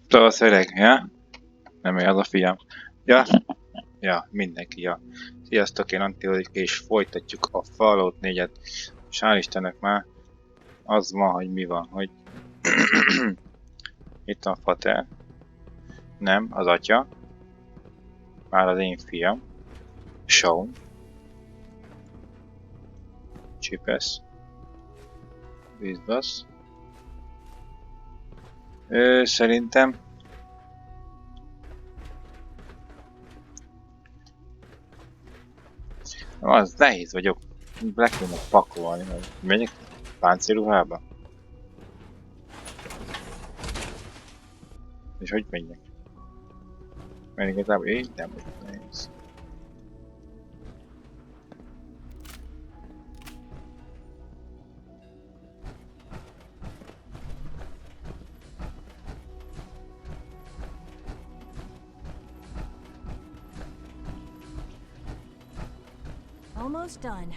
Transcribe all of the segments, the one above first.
Tudod, öreg, ja? Nem az a fiam. Ja? Ja, mindenki, ja. Sziasztok, én Antik, és folytatjuk a Fallout 4-et. És hál' Istennek már az van, hogy mi van, hogy itt van Fater. Nem, az atya. Már az én fiam. Sean. Csipesz. Biztos. Szerintem az nehéz vagyok. Le kéne pakolni, hogy megyek páncélruhába. És hogy menjek? Mert igazából így nem vagyok nehéz. Almost done.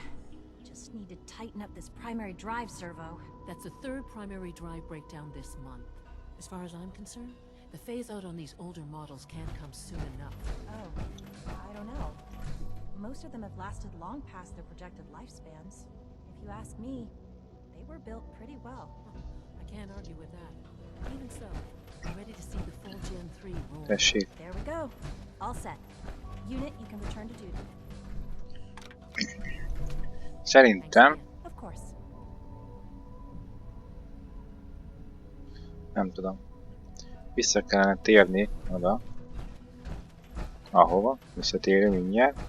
Just need to tighten up this primary drive servo. That's the third primary drive breakdown this month. As far as I'm concerned, the phase out on these older models can't come soon enough. Oh, I don't know. Most of them have lasted long past their projected lifespans. If you ask me, they were built pretty well. I can't argue with that. Even so, I'm ready to see the full Gen 3 roll. Tessék. There we go. All set. Unit, you can return to duty. Szerintem, Of course. nem tudom, vissza kellene térni oda, ahova, visszatérünk mindjárt,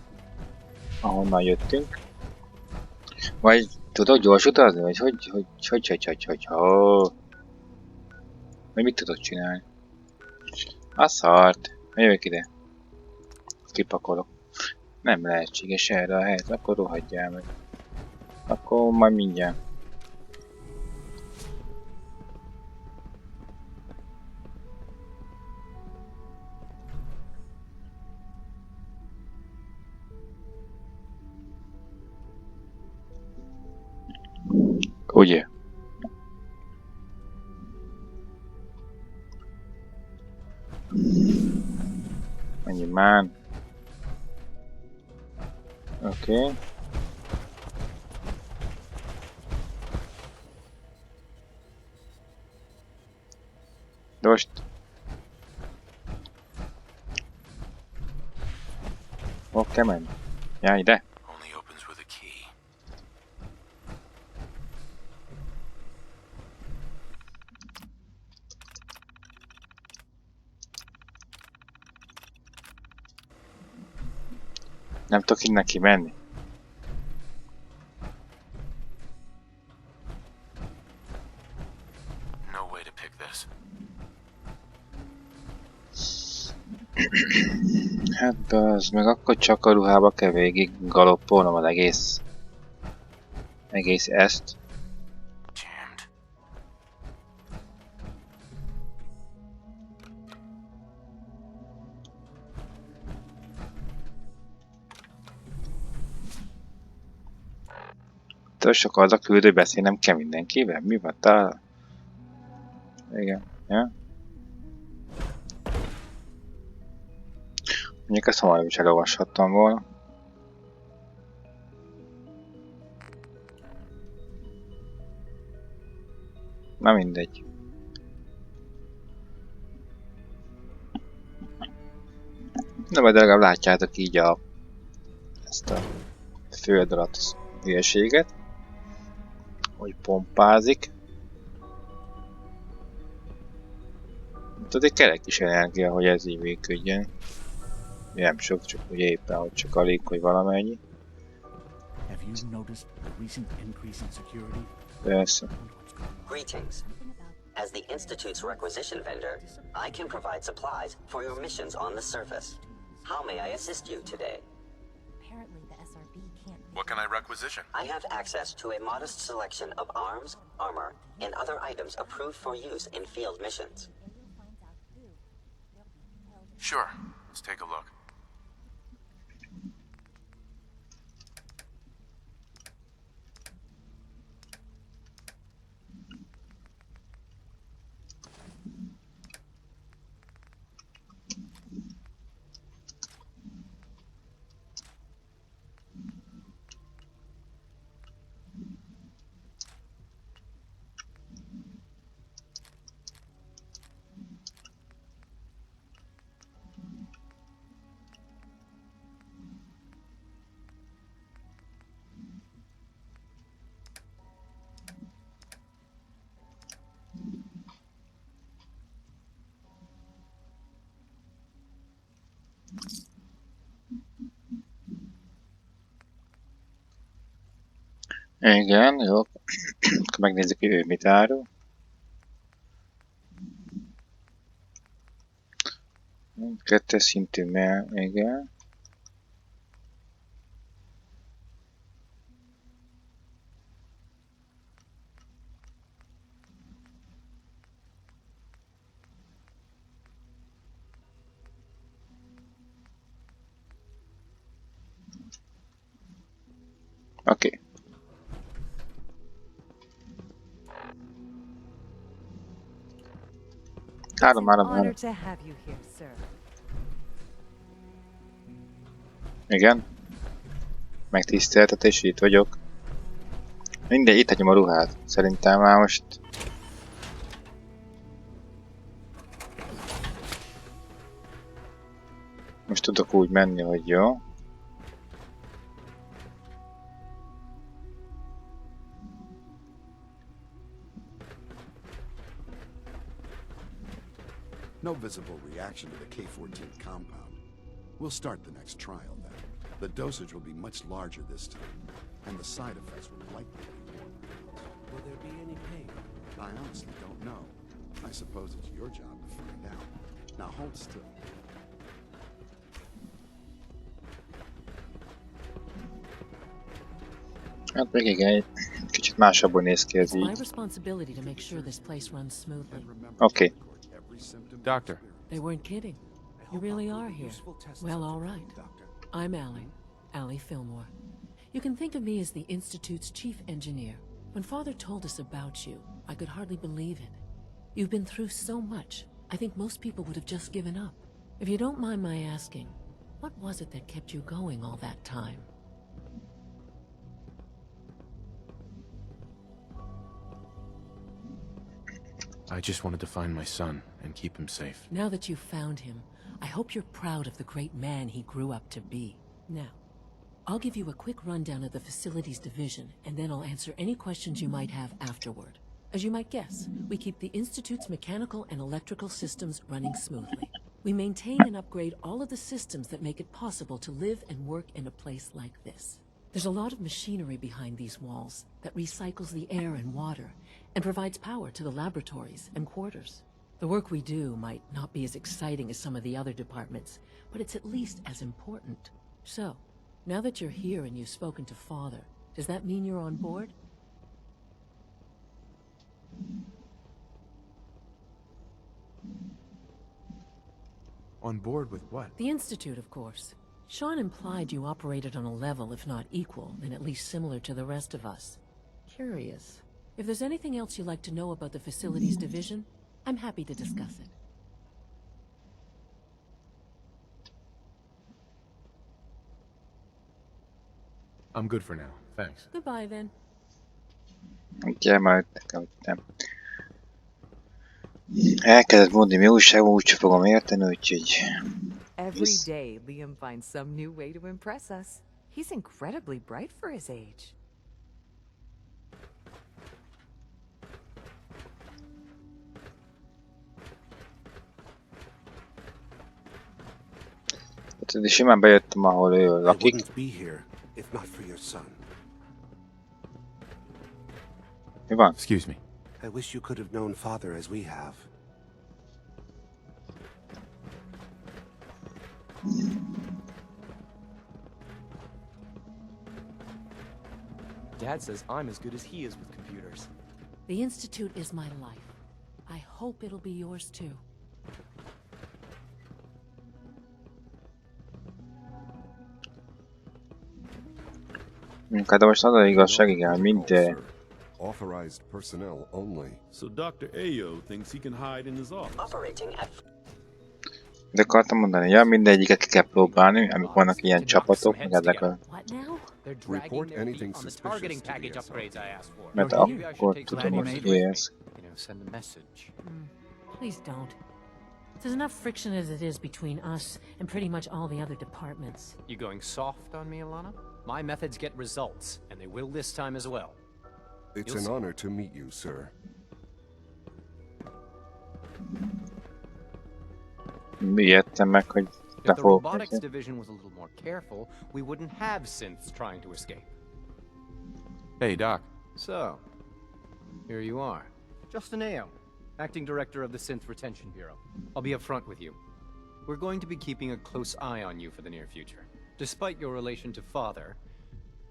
ahonnan jöttünk. Vagy tudod gyors utazni, vagy hogy, vagy mit tudod csinálni? A szart, jövök ide, kipakolok. Nem lehetséges erre a helyet, akkor rohadjál meg. Akkor majd mindjárt. Ugye? Menjünk már. Oké. Most. Hol kell menni? Ja, ide. Only opens with a key. Nem tudok innen kimenni. No way to pick this. Hát az meg akkor csak a ruhába kell végig galoppolnom az egész ezt. Jammed. Től sok az a küldő beszélnem kell mindenkivel? Mi van talán? Igen. Ja? Mondjuk ezt hamarabb is elolvashattam volna. Na mindegy. Na majd legalább látjátok így ezt a föld alatt hülyeséget. Hogy pompázik. Tudod, egy kerek is energia, hogy ez így működjön. Nem sok, csak ugye éppen, hogy csak alig, hogy valamennyi. Have you noticed the recent increase in security? Persze. Greetings. As the Institute's requisition vendor, I can provide supplies for your missions on the surface. How may I assist you today? Apparently the SRB can't. What can I requisition? I have access to a modest selection of arms, armor, and other items approved for use in field missions. Sure. Let's take a look. Igen, jó. Akkor megnézzük, hogy ő mit árul. Kettes szintű, igen. Oké. Okay. It's an honor to have you here, sir. Igen. Megtiszteltetés, itt vagyok. Mindegy, itt hagyom a ruhát. Szerintem már most... Most tudok úgy menni, hogy jó. No visible reaction to the K-14 compound. We'll start the next trial then. The dosage will be much larger this time, and the side effects will likely be more pronounced. Will there be any pain? I honestly don't know. I suppose it's your job to find out. Now hold still. Hát még igen, kicsit másabban néz ki ez It's my így. responsibility to make sure this place runs smoothly. And remember Okay. to record every symptom. Doctor. They weren't kidding. You really are here. Well, all right. Doctor. I'm Allie Fillmore. You can think of me as the Institute's chief engineer. When Father told us about you, I could hardly believe it. You've been through so much, I think most people would have just given up. If you don't mind my asking, what was it that kept you going all that time? I just wanted to find my son and keep him safe. Now that you've found him, I hope you're proud of the great man he grew up to be. Now, I'll give you a quick rundown of the facilities division, and then I'll answer any questions you might have afterward. As you might guess, we keep the Institute's mechanical and electrical systems running smoothly. We maintain and upgrade all of the systems that make it possible to live and work in a place like this. There's a lot of machinery behind these walls that recycles the air and water and provides power to the laboratories and quarters. The work we do might not be as exciting as some of the other departments, but it's at least as important. So, now that you're here and you've spoken to Father, does that mean you're on board? On board with what? The Institute, of course. Sean implied you operated on a level, if not equal, then at least similar to the rest of us. Curious. If there's anything else you'd like to know about the Facilities Division, I'm happy to discuss it. I'm good for now. Thanks. Goodbye, then. Ugye majd nem. Elkezdett mondani, mi újság, úgyse fogom érteni, úgyhogy... Every day, Liam finds some new way to impress us. He's incredibly bright for his age. Hát simán bejöttem, ahol ő I lakik. wouldn't be here if not for your son. Mi van? Excuse me. I wish you could have known Father as we have. Dad says I'm as good as he is with computers. The Institute is my life. I hope it'll be yours too. De most az az igazság, igen, minden... Authorized personnel only. So Dr. Ayo thinks he can hide in his office. Operating at De akartam mondani, ja, mindegyiket ki kell próbálni, amik vannak ilyen csapatok, meg ezek a... What now? They're dragging Report their anything feet on the suspicious targeting to the package SO. upgrades I asked for. Mert You're here. akkor tudom, hogy élsz. You know, send a message. Please don't. There's enough friction as it is between us and pretty much all the other departments. You going soft on me, Alana? My methods get results, and they will this time as well. It's You'll an see. honor to meet you, sir. Mi jöttem meg, hogy If the fogok robotics beszélni. division was a little more careful, we wouldn't have synths trying to escape. Hey, Doc. So, here you are. Justin Ao, Acting Director of the Synth Retention Bureau. I'll be upfront with you. We're going to be keeping a close eye on you for the near future. Despite your relation to Father,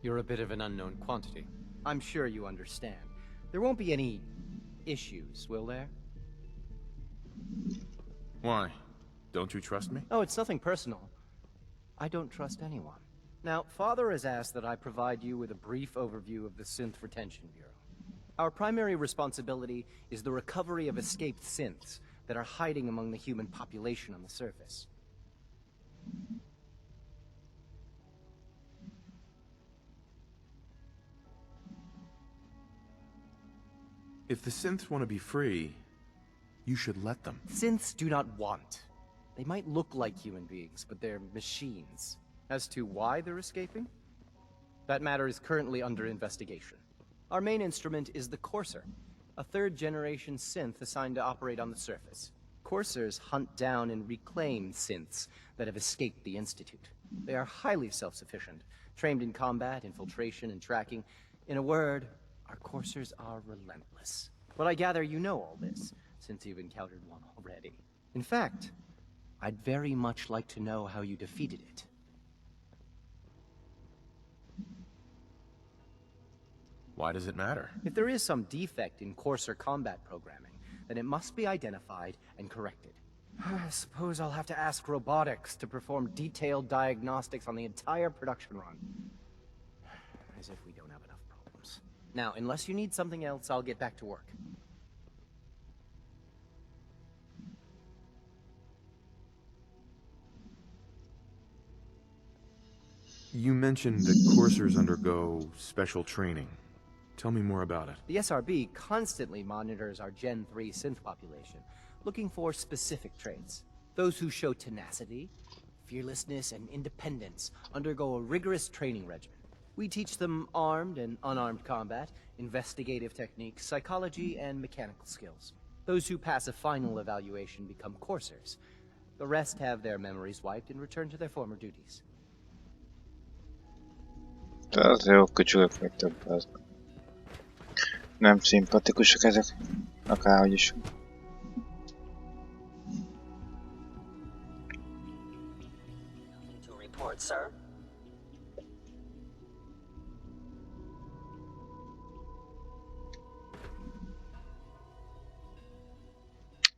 you're a bit of an unknown quantity. I'm sure you understand. There won't be any issues, will there? Why? Don't you trust me? Oh, it's nothing personal. I don't trust anyone. Now, Father has asked that I provide you with a brief overview of the Synth Retention Bureau. Our primary responsibility is the recovery of escaped synths that are hiding among the human population on the surface. If the synths want to be free, you should let them. Synths do not want. They might look like human beings, but they're machines. As to why they're escaping? That matter is currently under investigation. Our main instrument is the Courser, a third-generation synth assigned to operate on the surface. Coursers hunt down and reclaim synths that have escaped the Institute. They are highly self-sufficient, trained in combat, infiltration, and tracking. In a word, our Coursers are relentless. But I gather you know all this, since you've encountered one already. In fact, I'd very much like to know how you defeated it. Why does it matter? If there is some defect in Courser combat programming, then it must be identified and corrected. I suppose I'll have to ask robotics to perform detailed diagnostics on the entire production run. As if we don't have enough problems. Now, unless you need something else, I'll get back to work. You mentioned that coursers undergo special training. Tell me more about it. The SRB constantly monitors our Gen 3 synth population, looking for specific traits. Those who show tenacity, fearlessness, and independence undergo a rigorous training regimen. We teach them armed and unarmed combat, investigative techniques, psychology, and mechanical skills. Those who pass a final evaluation become coursers. The rest have their memories wiped and return to their former duties. De az jó kücsülök még több az. Nem szimpatikusak ezek. Akárhogy is. To report, sir.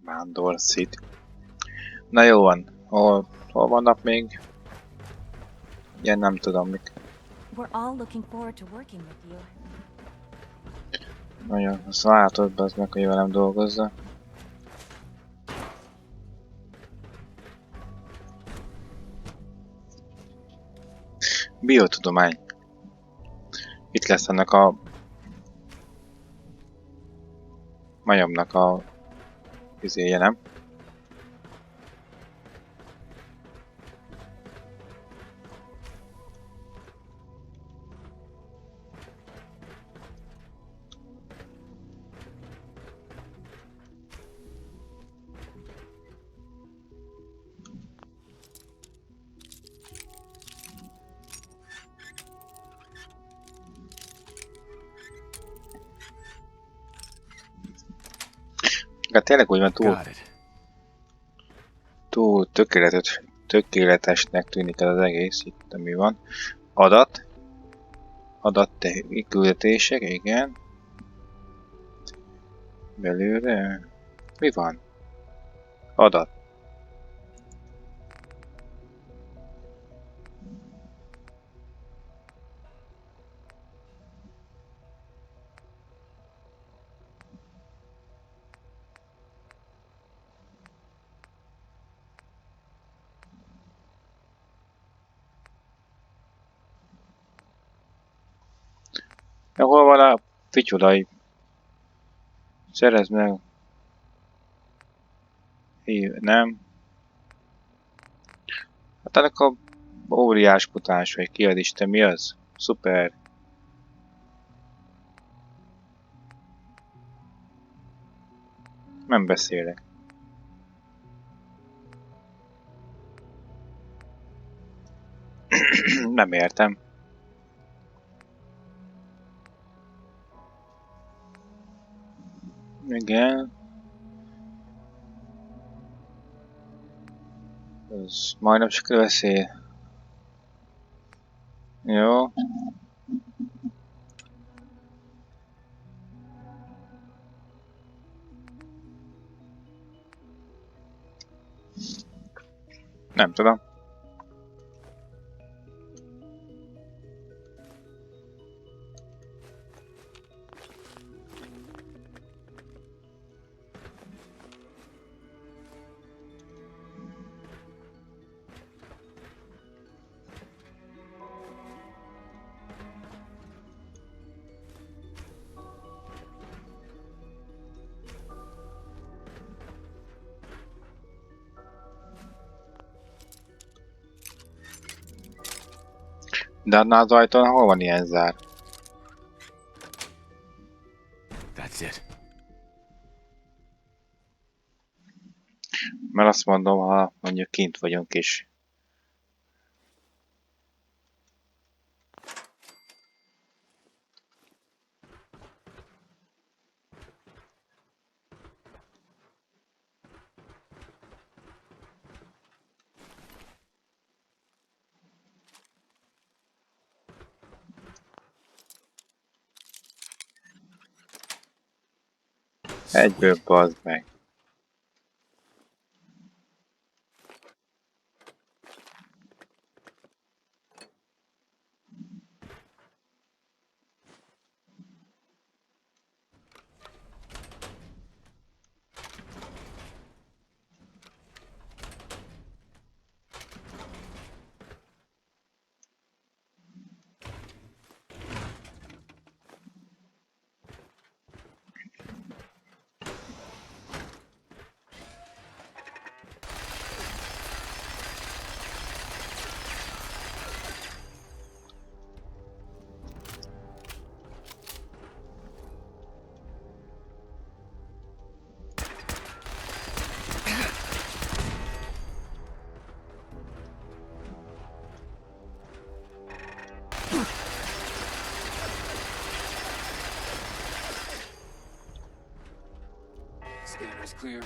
Vándor City. Na jó van. Hol vannak még? Ilyen nem tudom mik. We're all looking forward to working with you. Nagyon, azt látod be az meg, hogy velem dolgozza. Biotudomány. Itt lesz ennek a majomnak a izéje, nem? Hát tényleg úgy van, túl tökéletesnek tűnik ez az egész, itt mi van. Küldetések, igen. Belőle, mi van? Adat. Ja, hol van a fityulai? Szerezd meg. Nem. Hát ennek a óriás mutáns, vagy ki az Isten, mi az? Szuper. Nem beszélek. Nem értem. Igen. Ez majdnem csak veszély. Jó. Nem tudom. De annál az ajtón hol van ilyen zár? That's it. Mert azt mondom, ha mondjuk kint vagyunk is. Egyből bazd meg. Scanner's clear.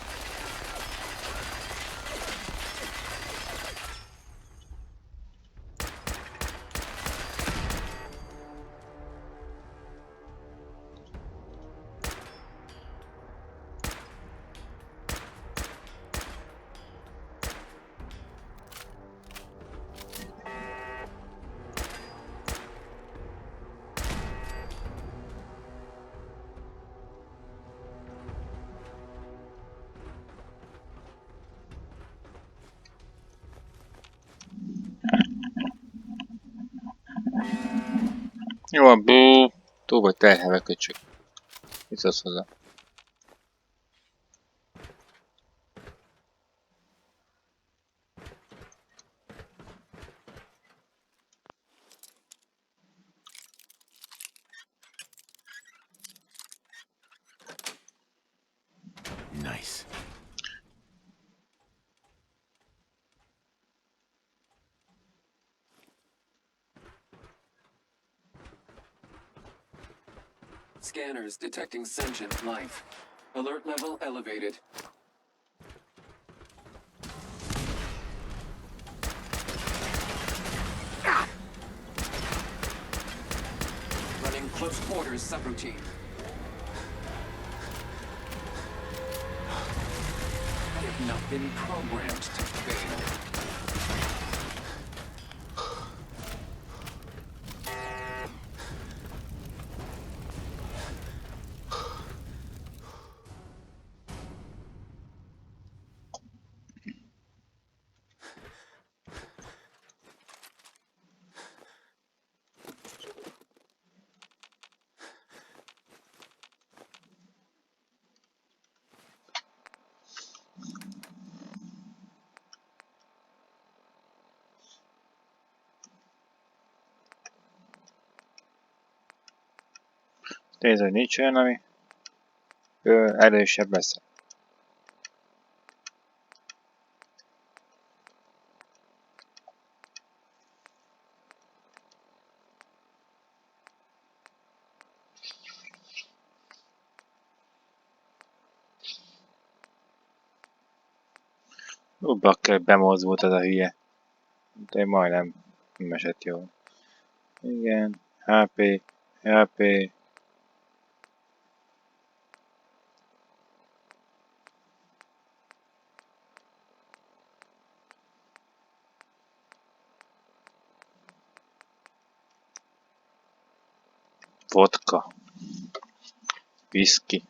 Jó, bú, túl vagy terhelve köcsög. Mit szólsz hozzá? Nice. Scanners detecting sentient life. Alert level elevated. Running close quarters subroutine. They've not been programmed to fail. Nézd, hogy nincs olyan, ami erősebb lesz. Bakker bemozdult az a hülye. De majdnem nem esett jól. Igen. HP. HP. Vodka. Whisky.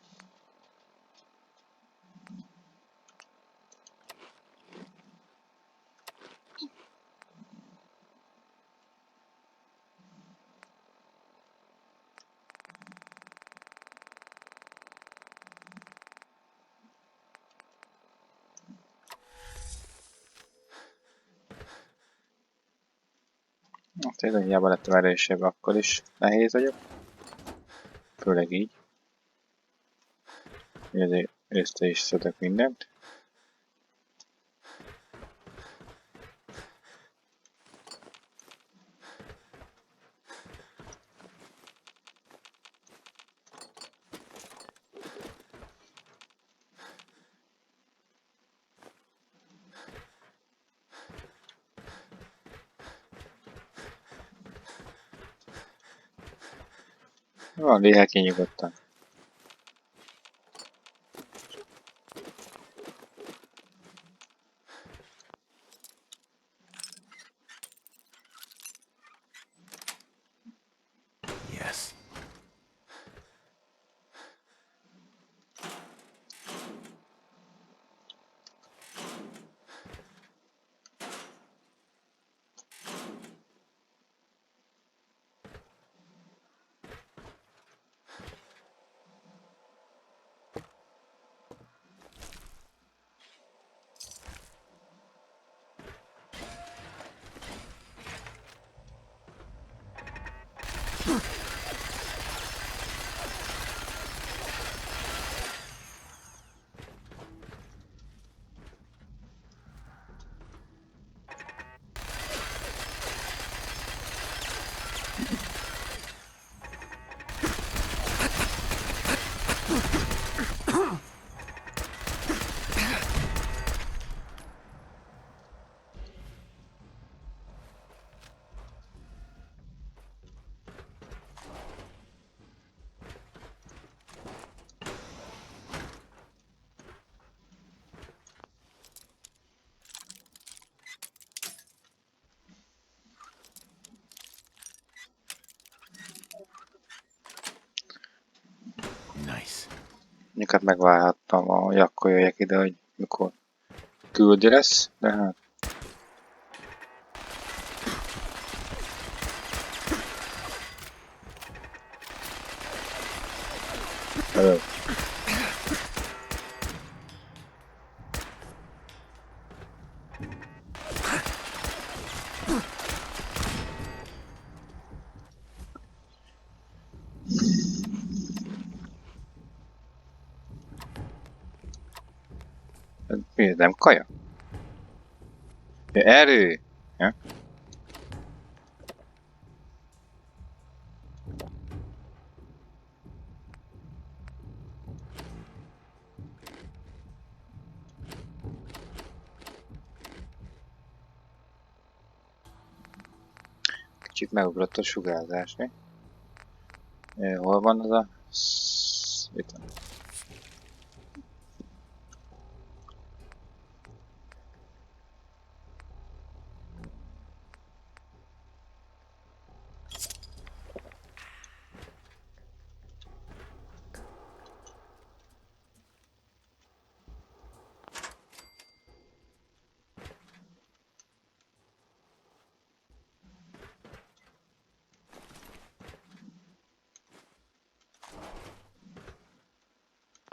Tényleg hiába lettem erősebb, akkor is nehéz vagyok. Főleg így. Ezért össze is szedek mindent. Van, léhel ki nyugodtan. Yes. Nice. Nyikat megvárhattam, hogy akkor jöjjek ide, hogy mikor küldi lesz, de hát... Mi ez, nem kaja? Ja, erő! Ja? Kicsit megugrott a sugárzás, mi? Hol van az a... Itt van.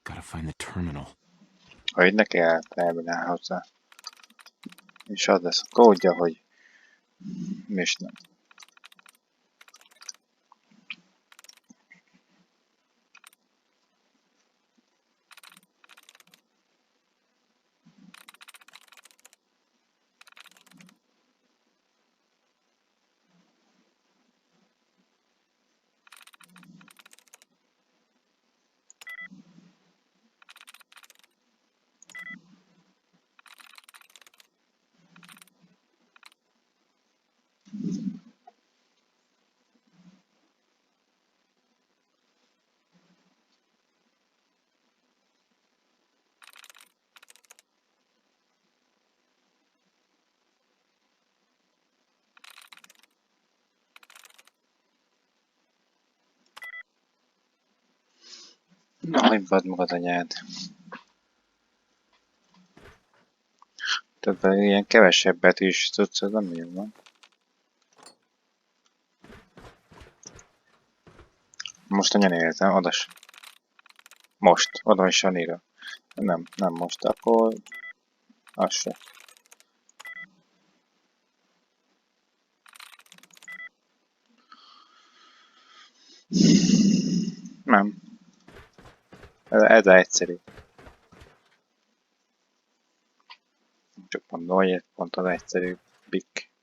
Gotta find the terminal. Ha így ne kell elmenni hozzá. És az lesz a kódja, hogy... És nem. Na, hagyd magad anyád. Tehát ilyen kevesebbet is tudsz, ez nem jó van. Most anya nézem, odas. Most, oda is Anira. Nem most, akkor... Az se. Nem. Ez egyszerű. Csak mondom, hogy pont az egyszerű pick.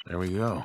There we go.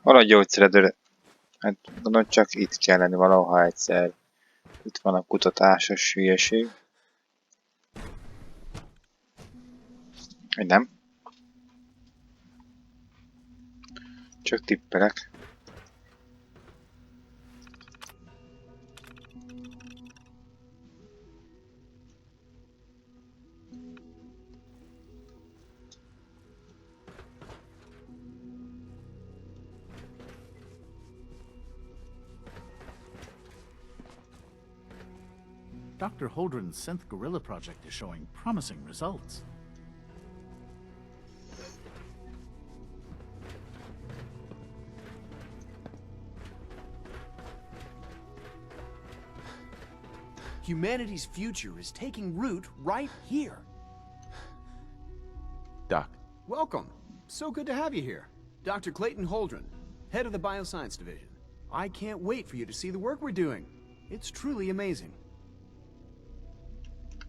Hol a gyógyszered? Hát gondolom csak itt kell lenni valaha egyszer. Itt van a kutatásos hülyeség. Hogy nem? Csak tippelek. Dr. Holdren's synth gorilla project is showing promising results. Humanity's future is taking root right here. Doc. Welcome. So good to have you here. Dr. Clayton Holdren, head of the Bioscience Division. I can't wait for you to see the work we're doing. It's truly amazing.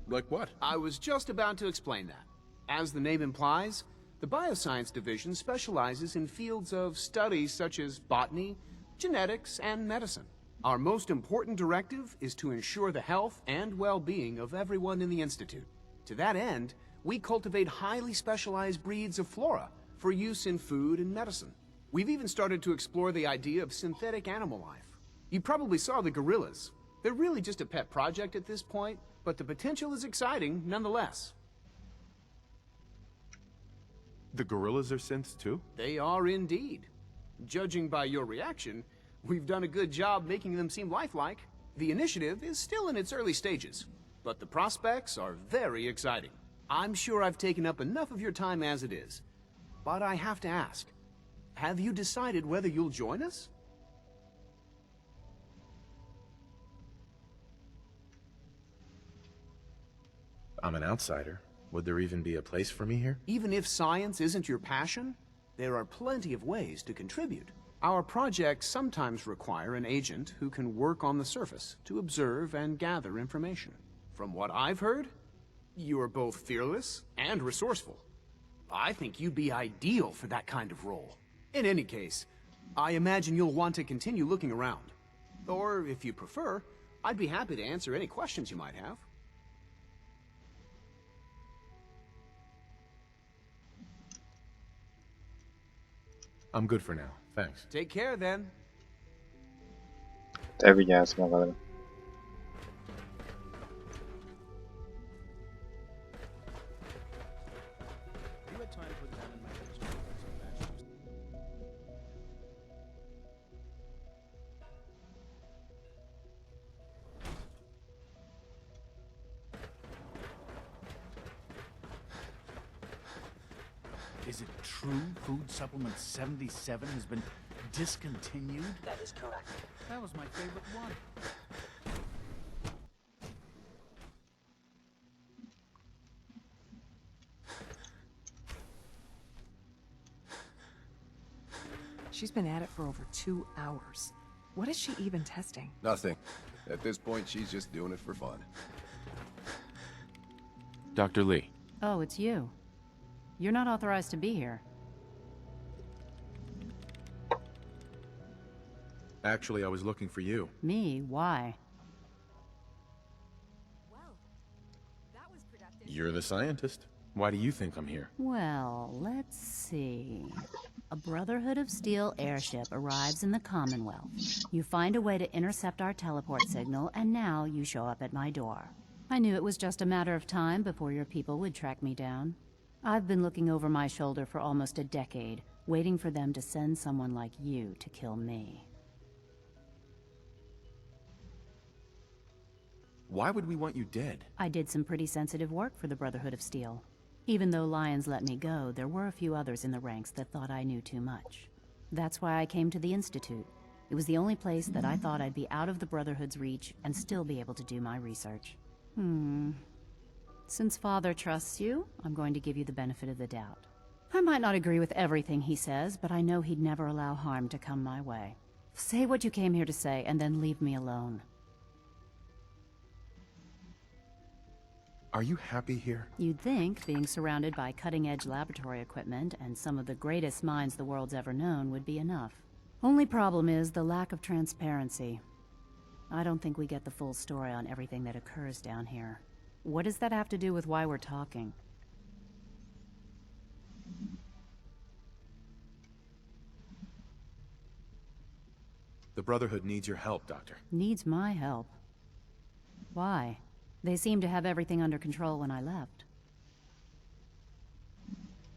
Like what? I was just about to explain that. As the name implies, the Bioscience Division specializes in fields of studies such as botany, genetics, and medicine. Our most important directive is to ensure the health and well-being of everyone in the Institute. To that end, we cultivate highly specialized breeds of flora for use in food and medicine. We've even started to explore the idea of synthetic animal life. You probably saw the gorillas. They're really just a pet project at this point, but the potential is exciting nonetheless. The gorillas are synths too? They are indeed. Judging by your reaction, we've done a good job making them seem lifelike. The initiative is still in its early stages, but the prospects are very exciting. I'm sure I've taken up enough of your time as it is, but I have to ask, have you decided whether you'll join us? I'm an outsider. Would there even be a place for me here? Even if science isn't your passion, there are plenty of ways to contribute. Our projects sometimes require an agent who can work on the surface to observe and gather information. From what I've heard, you are both fearless and resourceful. I think you'd be ideal for that kind of role. In any case, I imagine you'll want to continue looking around. Or, if you prefer, I'd be happy to answer any questions you might have. I'm good for now. Thanks. Take care, then. Te vigyázz magadra. Is it true food supplement 77 has been discontinued? That is correct. That was my favorite one. She's been at it for over 2 hours. What is she even testing? Nothing. At this point, she's just doing it for fun. Dr. Lee. Oh, it's you. You're not authorized to be here. Actually, I was looking for you. Me? Why? Well, that was productive. You're the scientist. Why do you think I'm here? Well, let's see. A Brotherhood of Steel airship arrives in the Commonwealth. You find a way to intercept our teleport signal, and now you show up at my door. I knew it was just a matter of time before your people would track me down. I've been looking over my shoulder for almost a decade, waiting for them to send someone like you to kill me. Why would we want you dead? I did some pretty sensitive work for the Brotherhood of Steel. Even though Lyons let me go, there were a few others in the ranks that thought I knew too much. That's why I came to the Institute. It was the only place that I thought I'd be out of the Brotherhood's reach and still be able to do my research. Since Father trusts you, I'm going to give you the benefit of the doubt. I might not agree with everything he says, but I know he'd never allow harm to come my way. Say what you came here to say, and then leave me alone. Are you happy here? You'd think being surrounded by cutting-edge laboratory equipment and some of the greatest minds the world's ever known would be enough. Only problem is the lack of transparency. I don't think we get the full story on everything that occurs down here. What does that have to do with why we're talking? The Brotherhood needs your help, Doctor. Needs my help. Why? They seemed to have everything under control when I left.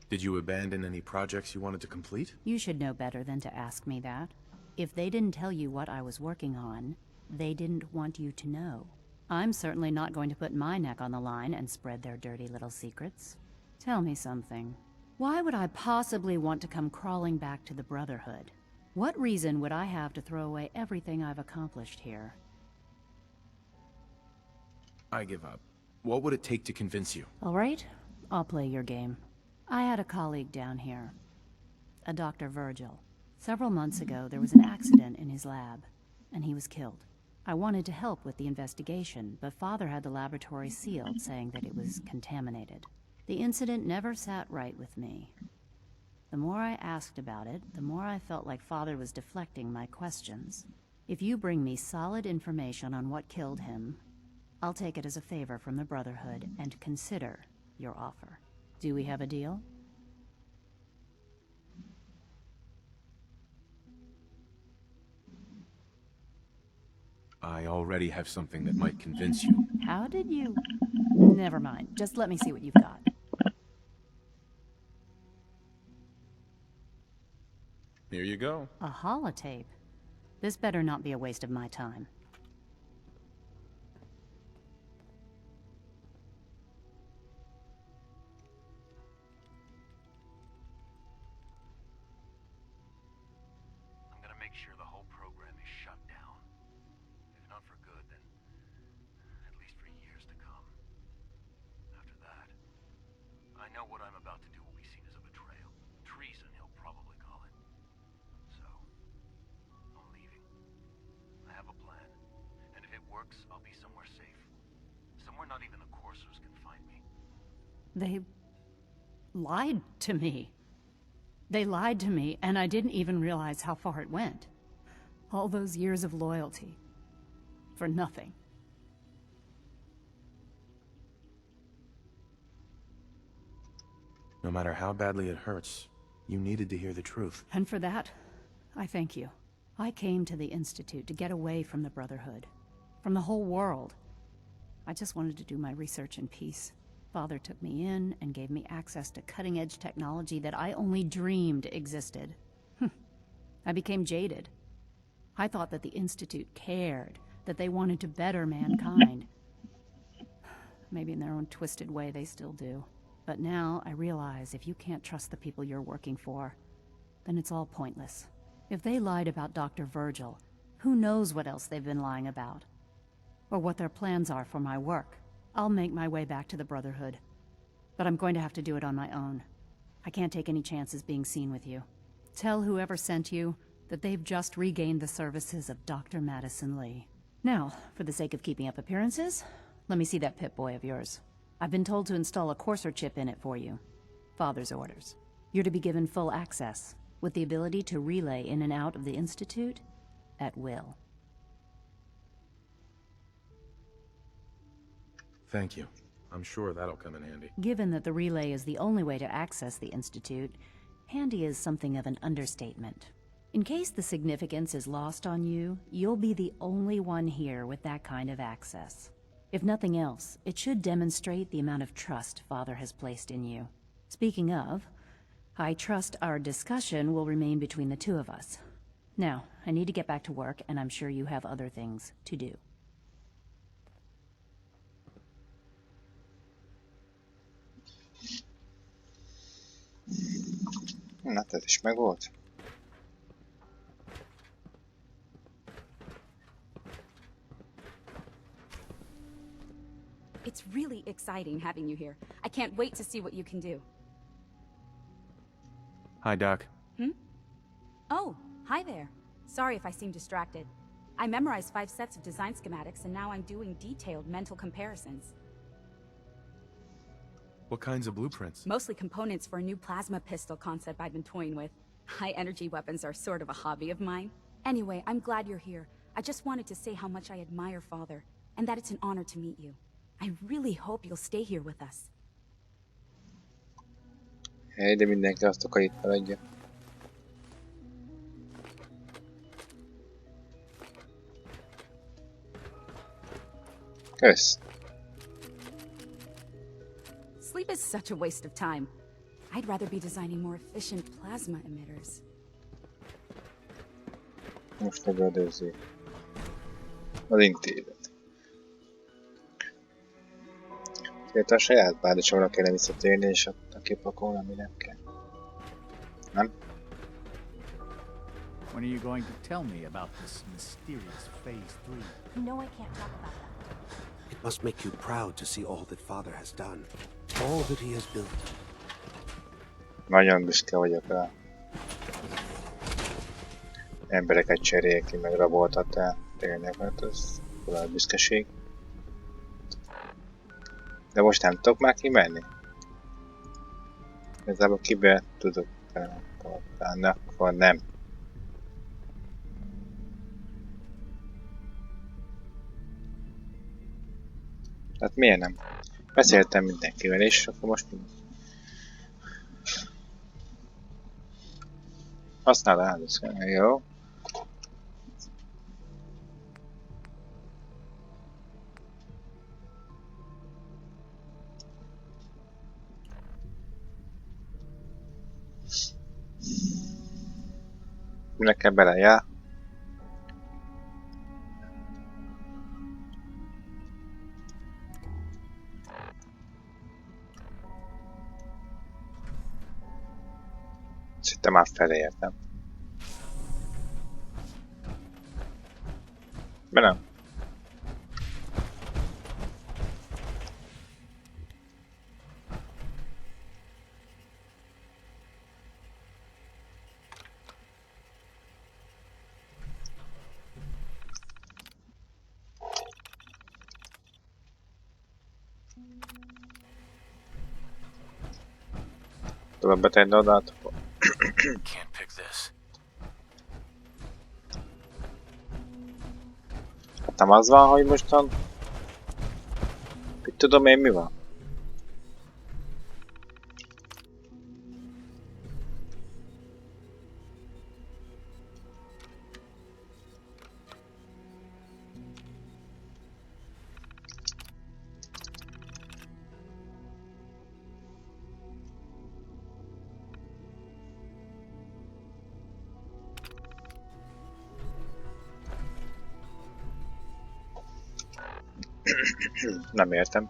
Did you abandon any projects you wanted to complete? You should know better than to ask me that. If they didn't tell you what I was working on, they didn't want you to know. I'm certainly not going to put my neck on the line and spread their dirty little secrets. Tell me something. Why would I possibly want to come crawling back to the Brotherhood? What reason would I have to throw away everything I've accomplished here? I give up. What would it take to convince you? All right, I'll play your game. I had a colleague down here, a Dr. Virgil. Several months ago, there was an accident in his lab, and he was killed. I wanted to help with the investigation, but Father had the laboratory sealed, saying that it was contaminated. The incident never sat right with me. The more I asked about it, the more I felt like Father was deflecting my questions. If you bring me solid information on what killed him, I'll take it as a favor from the Brotherhood and consider your offer. Do we have a deal? I already have something that might convince you. How did you... Never mind. Just let me see what you've got. Here you go. A holotape? This better not be a waste of my time. I'm gonna make sure the whole program is shut down. If not for good, then at least for years to come. trucks, I'll be somewhere safe. Somewhere not even the coursers can find me. They lied to me. They lied to me, and I didn't even realize how far it went. All those years of loyalty. For nothing. No matter how badly it hurts, you needed to hear the truth. And for that, I thank you. I came to the Institute to get away from the Brotherhood. From the whole world. I just wanted to do my research in peace. Father took me in and gave me access to cutting-edge technology that I only dreamed existed. I became jaded. I thought that the Institute cared, that they wanted to better mankind. Maybe in their own twisted way they still do. But now I realize if you can't trust the people you're working for, then it's all pointless. If they lied about Dr. Virgil, who knows what else they've been lying about? Or what their plans are for my work. I'll make my way back to the Brotherhood. But I'm going to have to do it on my own. I can't take any chances being seen with you. Tell whoever sent you that they've just regained the services of Dr. Madison Lee. Now, for the sake of keeping up appearances, let me see that Pip-Boy of yours. I've been told to install a courser chip in it for you. Father's orders. You're to be given full access, with the ability to relay in and out of the Institute at will. Thank you. I'm sure that'll come in handy. Given that the relay is the only way to access the Institute, handy is something of an understatement. In case the significance is lost on you, you'll be the only one here with that kind of access. If nothing else, it should demonstrate the amount of trust Father has placed in you. Speaking of, I trust our discussion will remain between the two of us. Now, I need to get back to work, and I'm sure you have other things to do. Na, tehát is meg volt. It's really exciting having you here. I can't wait to see what you can do. Hi, Doc. Oh, hi there. Sorry if I seem distracted. I memorized 5 sets of design schematics and now I'm doing detailed mental comparisons. What kinds of blueprints? Mostly components for a new plasma pistol concept I've been toying with. High-energy weapons are sort of a hobby of mine. Anyway, I'm glad you're here. I just wanted to say how much I admire Father, and that it's an honor to meet you. I really hope you'll stay here with us. Hely, de mindenki azt akar, itt maradja. Kösz. Sleep is such a waste of time. I'd rather be designing more efficient plasma emitters. Most lövöldözzék. Az intézet. Tehát a saját bázisomra kellene visszatérni, és ott kipakolni, ami nem kell. Nem? When are you going to tell me about this mysterious Phase 3? You know I can't talk about that. It must make you proud to see all that Father has done. All that he has built. Nagyon büszke vagyok rá. Embereket cserél ki, meg raboltatál. Tényleg, hát ez olyan büszkeség. De most nem tudok már kimenni. Igazából kibe tudok teleportálni, akkor nem. Hát miért nem? Beszéltem mindenkivel, és akkor most mi? Használd a házat, jó? Nekem belejár. Szinte már felértem. De nem. Tudom betenni oda. Can't pick this. Hát nem az van, hogy mostan... Mit tudom én, mi van? Nem értem.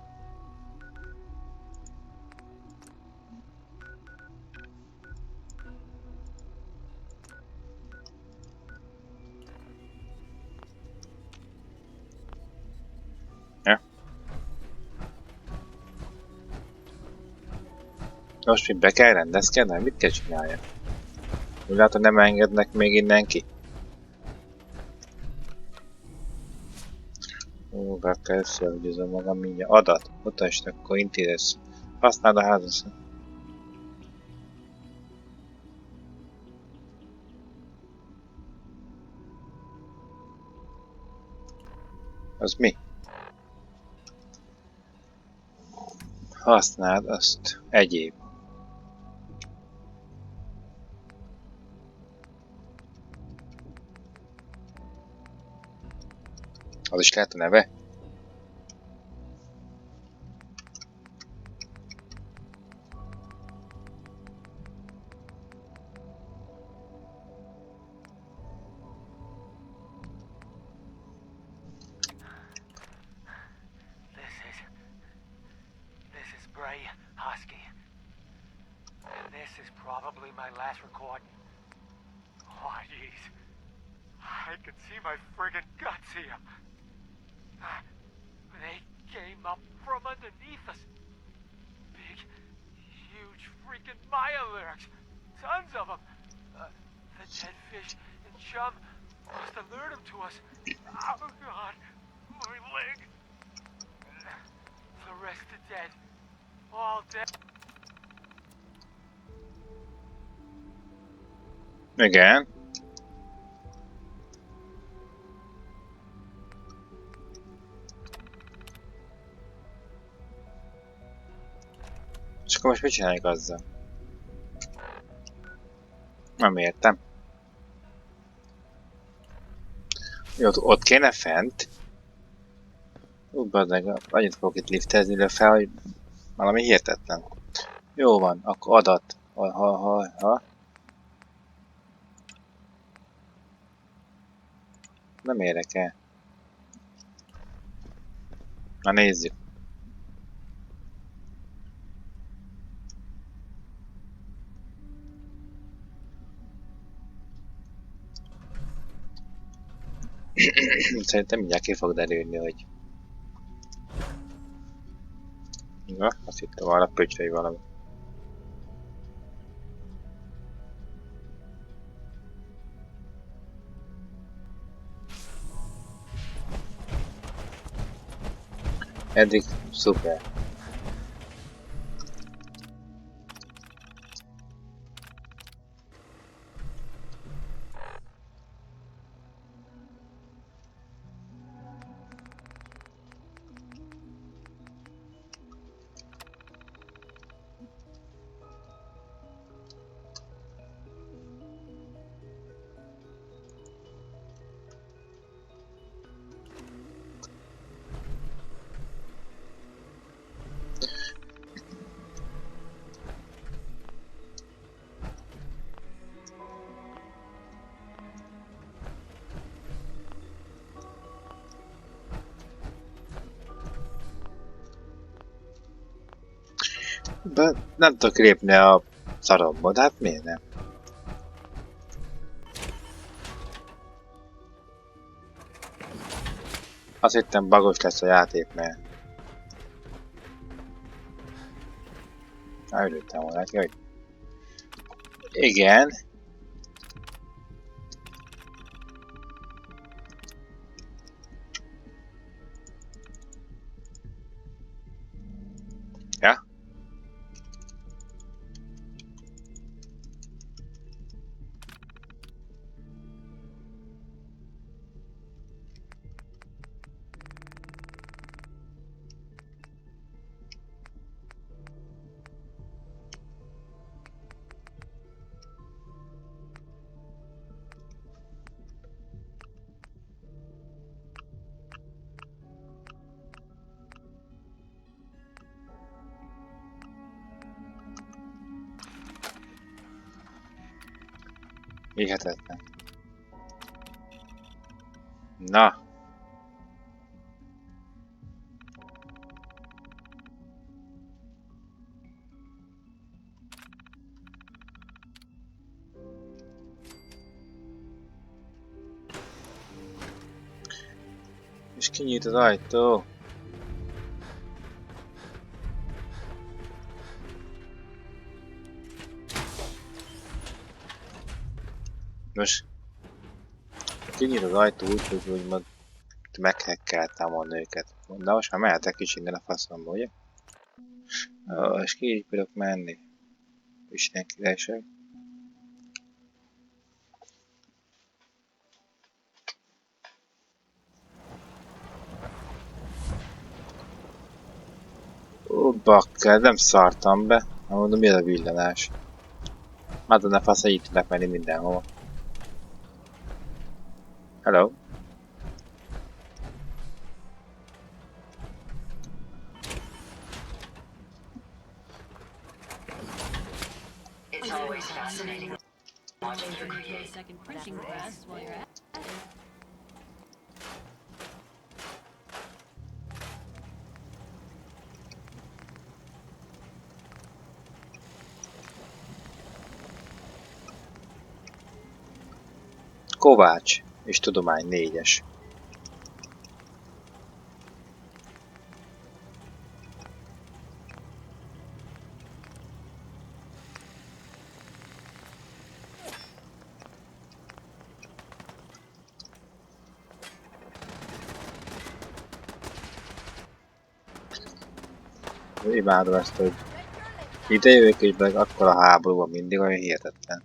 Ja. Most mit be kell rendezkednem? Mit kell csináljak? Úgy látom, nem engednek még innen ki. Ó, be kell összeügyözöm magam mindjárt. Adat. Mutasd, akkor intézet. Használd a házat. Az mi? Használd azt. Egyéb. Az is lehet a neve? This is Bray Husky. And this is probably my last recording. Oh, jeez. I can see my friggin' guts here. They came up from underneath us. Big, huge freaking Maya-lurks. Tons of them. The dead fish and chum must alert them to us. Oh, God. My leg. The rest are dead. All dead. Igen. És akkor most mit csináljuk azzal? Nem értem. Jó, ott kéne fent. Bazdmeg, annyit fogok itt liftezni le fel, hogy valami hihetetlen. Jó van, akkor adat. Ha. Nem érdekel. Na nézzük. Szerintem mindjárt ki fog derülni, hogy... Na, azt hittem arra pöcsöly valami. Eddig szuper. De nem tudok lépni a szaromba, de hát miért nem? Azt hittem bagos lesz a játék, mert... Örültem volna neki, hogy... Igen. Hihetetlen. Na. És kinyílt az ajtó. Most kinyílt az ajtó úgy, hogy úgymond meghekkeltem volna őket. Na most már mehetek is innen a faszomba, ugye? Ó, és ki így tudok menni. Isten királyság. Ó, bakker, nem szartam be. Na mondom, mi az a villanás? Madonna fasz, így tudnak menni mindenhova. Hello. It's always fascinating watching you create. Second printing press while you're at it. Kovács és tudomány 4-es. Imádom ezt, hogy ide jövök és meg akkor a háborúban mindig olyan hihetetlen.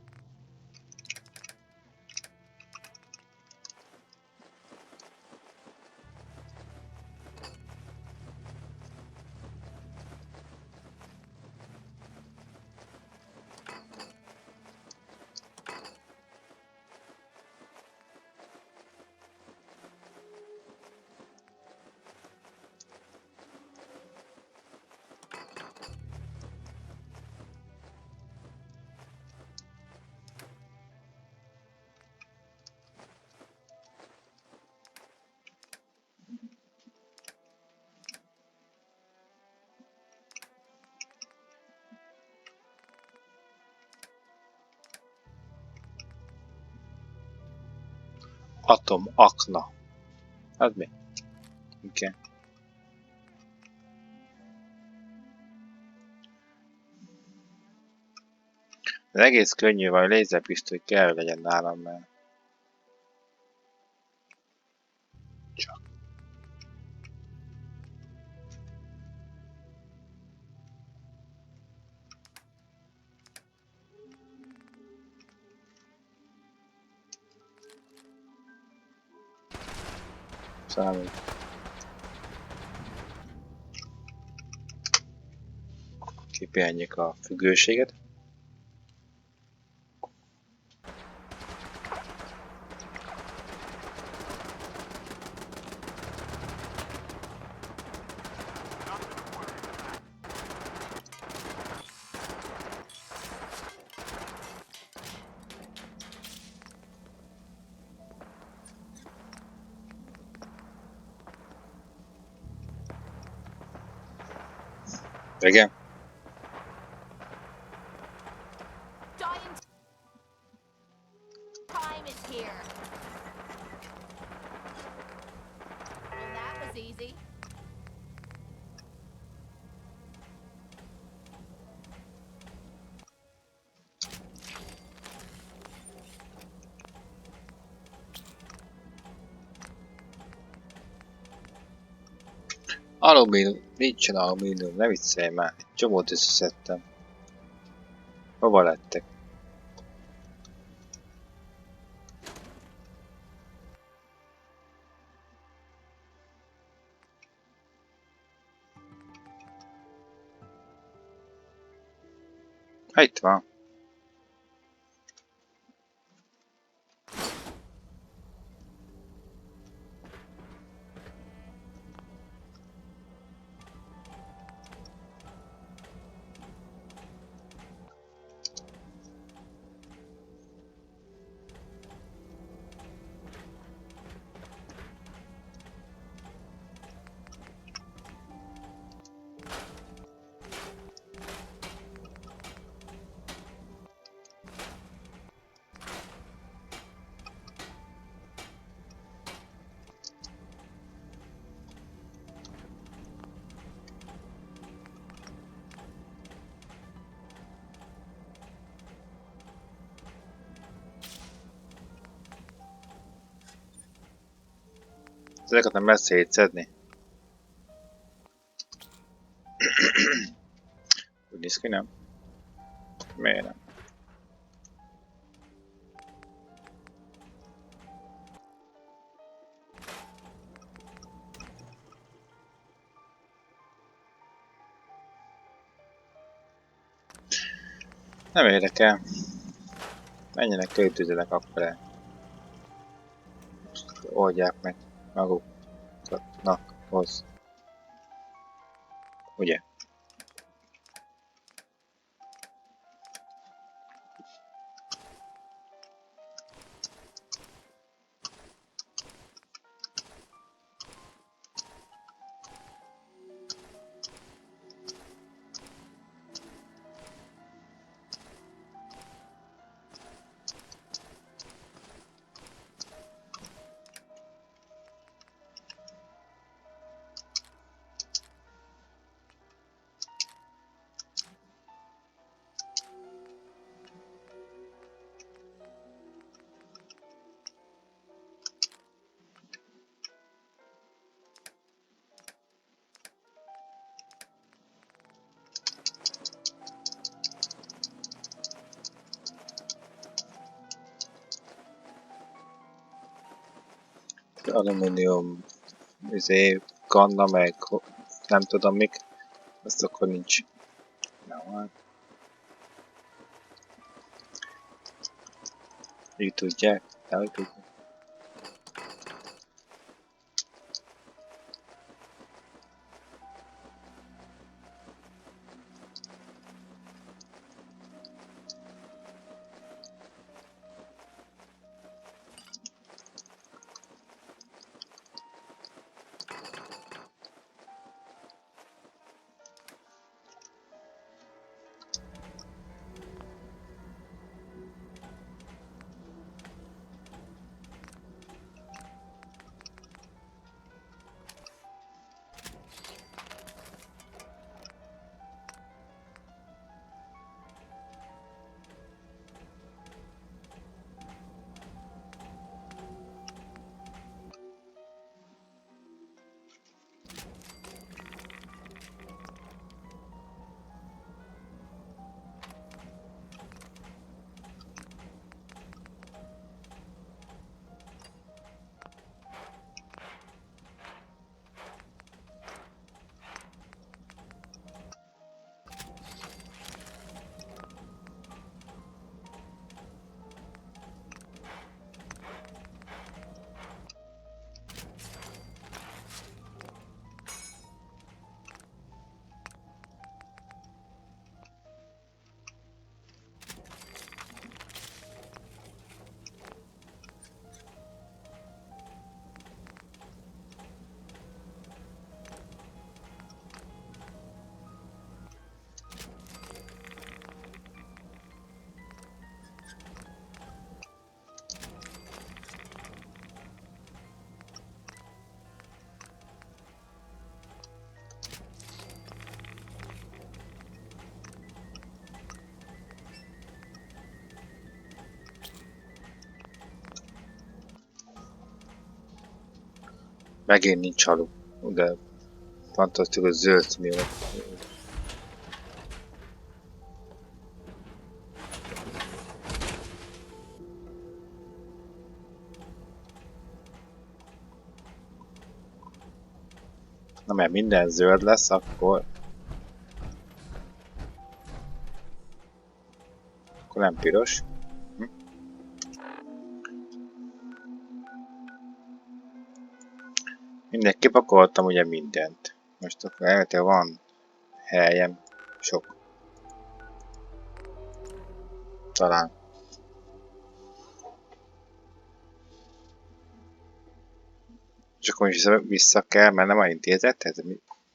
Atom akna. Az mi? Igen. Ez egész könnyű, vagy lézerpisztoly kell, hogy legyen nálam, mert... Csak. Számít. Kipihenjük a függőséget. Igen. Time is here. Well, that was easy. Alumínium, nincsen alumínium, ne viccelj már. Egy csomót összeszedtem. Hova lettek? Itt van. Ezeket nem lehet szétszedni. Úgy néz ki, nem? Miért nem? Nem érdekel. Menjenek költözőnek akkor el. Oldják meg maguknak hoz. Ugye? Alumínium, kanna meg nem tudom mik, azt akkor nincs. Nem, hát. Így tudják, hogy tudják. Megint nincs halu, de fantasztikus zöld színű van. Na mert minden zöld lesz, akkor nem piros. Minden kipakoltam ugye mindent. Most akkor elméletileg van helyem sok. Talán. És akkor is vissza kell, mert nem a intézethez,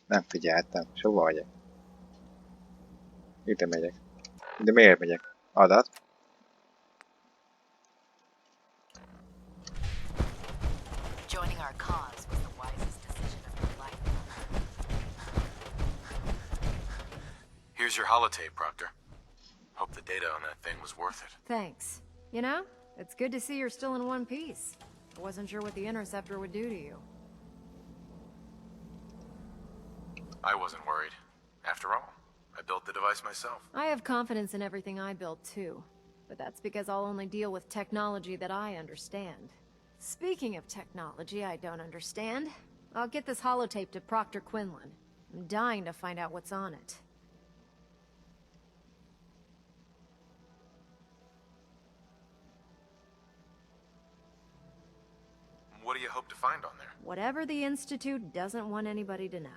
nem figyeltem. Sokba megyek. Ide megyek. De miért megyek? Adat. Joining our cause was the wisest decision of your life. Here's your holotape, Proctor. Hope the data on that thing was worth it. Thanks. You know, it's good to see you're still in one piece. I wasn't sure what the Interceptor would do to you. I wasn't worried. After all, I built the device myself. I have confidence in everything I build too. But that's because I'll only deal with technology that I understand. Speaking of technology I don't understand, I'll get this holotape to Proctor Quinlan. I'm dying to find out what's on it. What do you hope to find on there? Whatever the Institute doesn't want anybody to know.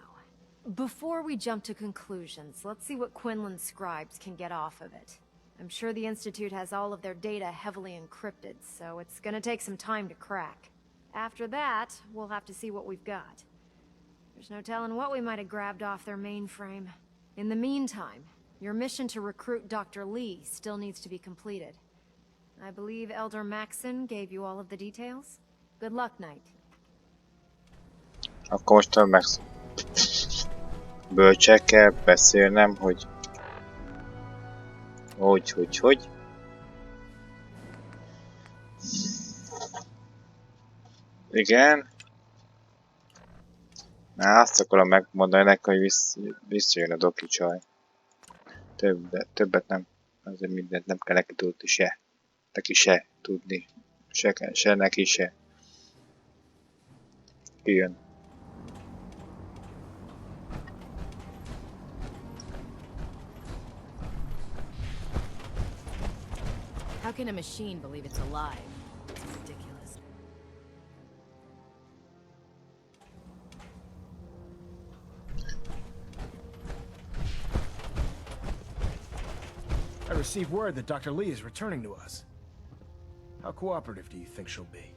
Before we jump to conclusions, let's see what Quinlan's scribes can get off of it. I'm sure the Institute has all of their data heavily encrypted, so it's gonna take some time to crack. After that, we'll have to see what we've got. There's no telling what we might have grabbed off their mainframe. In the meantime, your mission to recruit Dr. Lee still needs to be completed. I believe Elder Maxon gave you all of the details? Good luck, Knight. Akkor most meg bölcsel kell beszélnem, hogy igen. Na, azt akarom megmondani neki, hogy visszajön a doki csaj. Többet nem. Azért mindent nem kell neki tudni se. Neki se tudni. Se neki se. Kijön. How can a machine believe it's alive? It's ridiculous. I received word that Dr. Lee is returning to us. How cooperative do you think she'll be?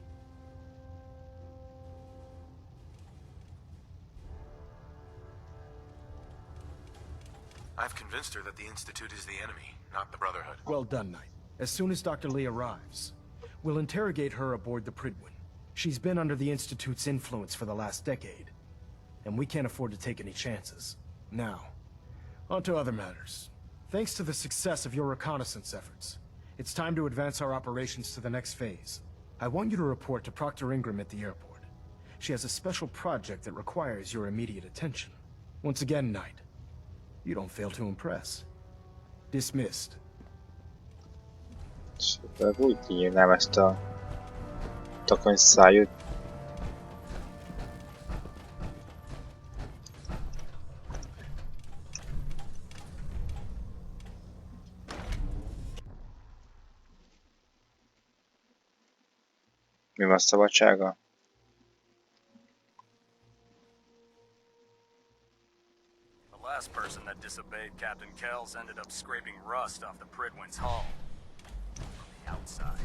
I've convinced her that the Institute is the enemy, not the Brotherhood. Well done, Knight. As soon as Dr. Lee arrives, we'll interrogate her aboard the Pridwin. She's been under the Institute's influence for the last decade, and we can't afford to take any chances. Now, on to other matters. Thanks to the success of your reconnaissance efforts, it's time to advance our operations to the next phase. I want you to report to Proctor Ingram at the airport. She has a special project that requires your immediate attention. Once again, Knight, you don't fail to impress. Dismissed. Szóval úgy kinyírnám ezt a takonyszájút. Mi van szabadsága? The last person that disobeyed Captain Kells ended up scraping rust off the Pridwin's hull. From the outside.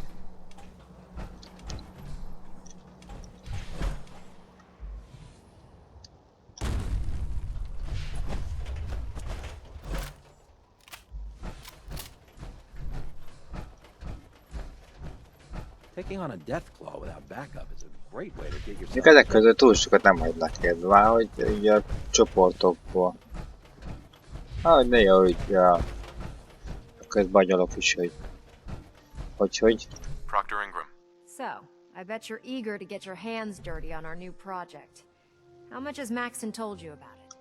Taking on a death claw without backup is a great way to get yourself. Még ezek között túl sokat nem hagynak kedve, már hogy így a csoportokból. Hogy ne jó, hogy a közben agyalok is, hogy. Proctor Ingram. So, I bet you're eager to get your hands dirty on our new project. How much has Maxon told you about it?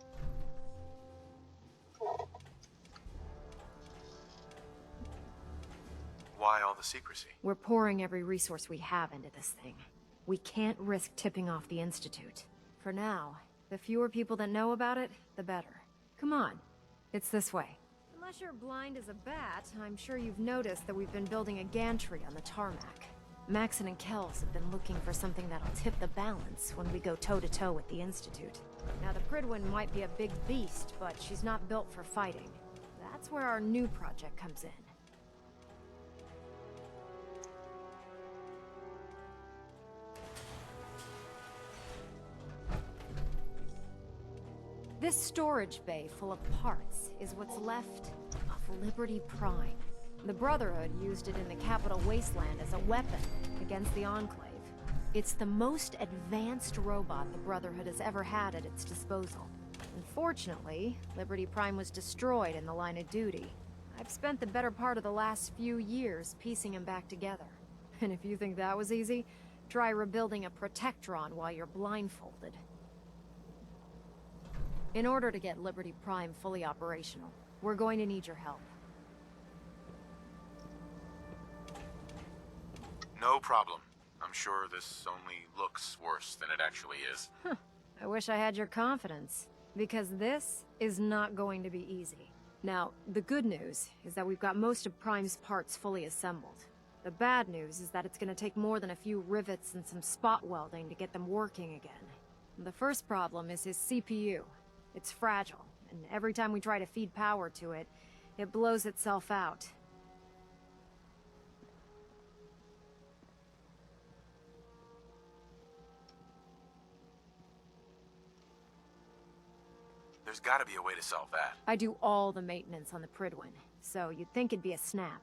Why all the secrecy? We're pouring every resource we have into this thing. We can't risk tipping off the Institute. For now, the fewer people that know about it, the better. Come on, it's this way. Unless you're blind as a bat, I'm sure you've noticed that we've been building a gantry on the tarmac. Maxon and Kells have been looking for something that'll tip the balance when we go toe-to-toe with the Institute. Now, the Pridwin might be a big beast, but she's not built for fighting. That's where our new project comes in. This storage bay full of parts is what's left of Liberty Prime. The Brotherhood used it in the Capital Wasteland as a weapon against the Enclave. It's the most advanced robot the Brotherhood has ever had at its disposal. Unfortunately, Liberty Prime was destroyed in the line of duty. I've spent the better part of the last few years piecing him back together. And if you think that was easy, try rebuilding a Protectron while you're blindfolded. In order to get Liberty Prime fully operational, we're going to need your help. No problem. I'm sure this only looks worse than it actually is. I wish I had your confidence, because this is not going to be easy. Now, the good news is that we've got most of Prime's parts fully assembled. The bad news is that it's going to take more than a few rivets and some spot welding to get them working again. The first problem is his CPU. It's fragile, and every time we try to feed power to it, it blows itself out. There's gotta be a way to solve that. I do all the maintenance on the Pridwin, so you'd think it'd be a snap.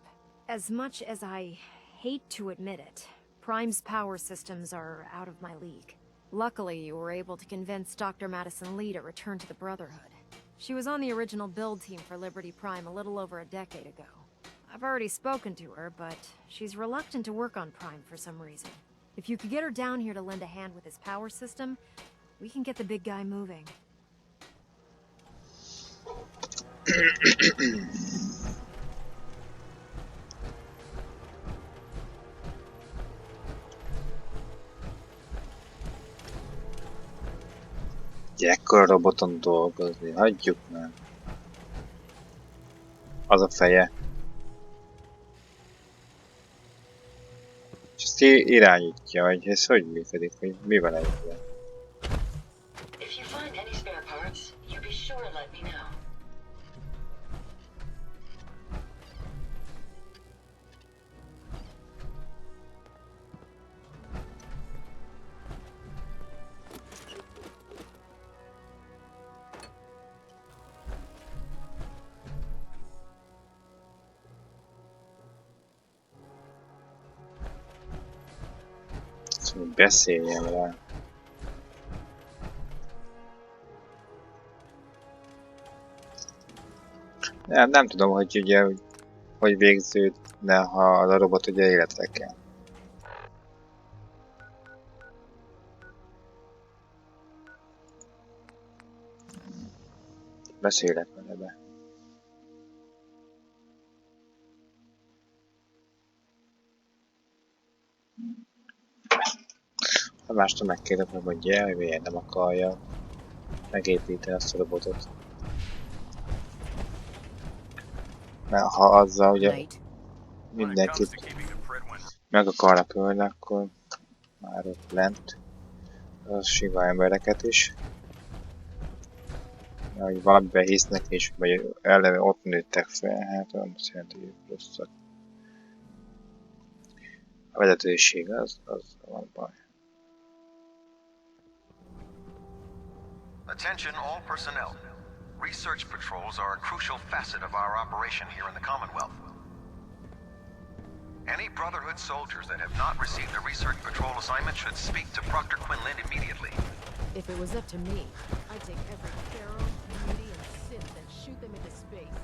As much as I hate to admit it, Prime's power systems are out of my league. Luckily, you were able to convince Dr. Madison Lee to return to the Brotherhood. She was on the original build team for Liberty Prime a little over a decade ago. I've already spoken to her, but she's reluctant to work on Prime for some reason. If you could get her down here to lend a hand with his power system, we can get the big guy moving. Ekkora roboton dolgozni, hagyjuk már. Az a feje. És ezt irányítja, hogy ez hogy működik, hogy mi van ezzel. If you find any spare parts, you be sure to let me know. Szóval beszéljen rá. Nem tudom, hogy ugye, hogy végződne, ha a robot ugye életre kell. Beszélek vele be. Ha mástól megkérdek, hogy mondja el, hogy miért nem akarja megépíteni azt a robotot. Mert ha azzal ugye mindenkit meg akarnak ölni, akkor már ott lent az sima embereket is. Hogy valamiben hisznek és vagy eleve ott nőttek fel, hát olyan szerint, hogy rosszak. A vezetőség az van baj. Attention all personnel. Research patrols are a crucial facet of our operation here in the Commonwealth. Any Brotherhood soldiers that have not received the research patrol assignment should speak to Proctor Quinlan immediately. If it was up to me, I'd take every Pharaoh, Beauty, and Synth and shoot them into space.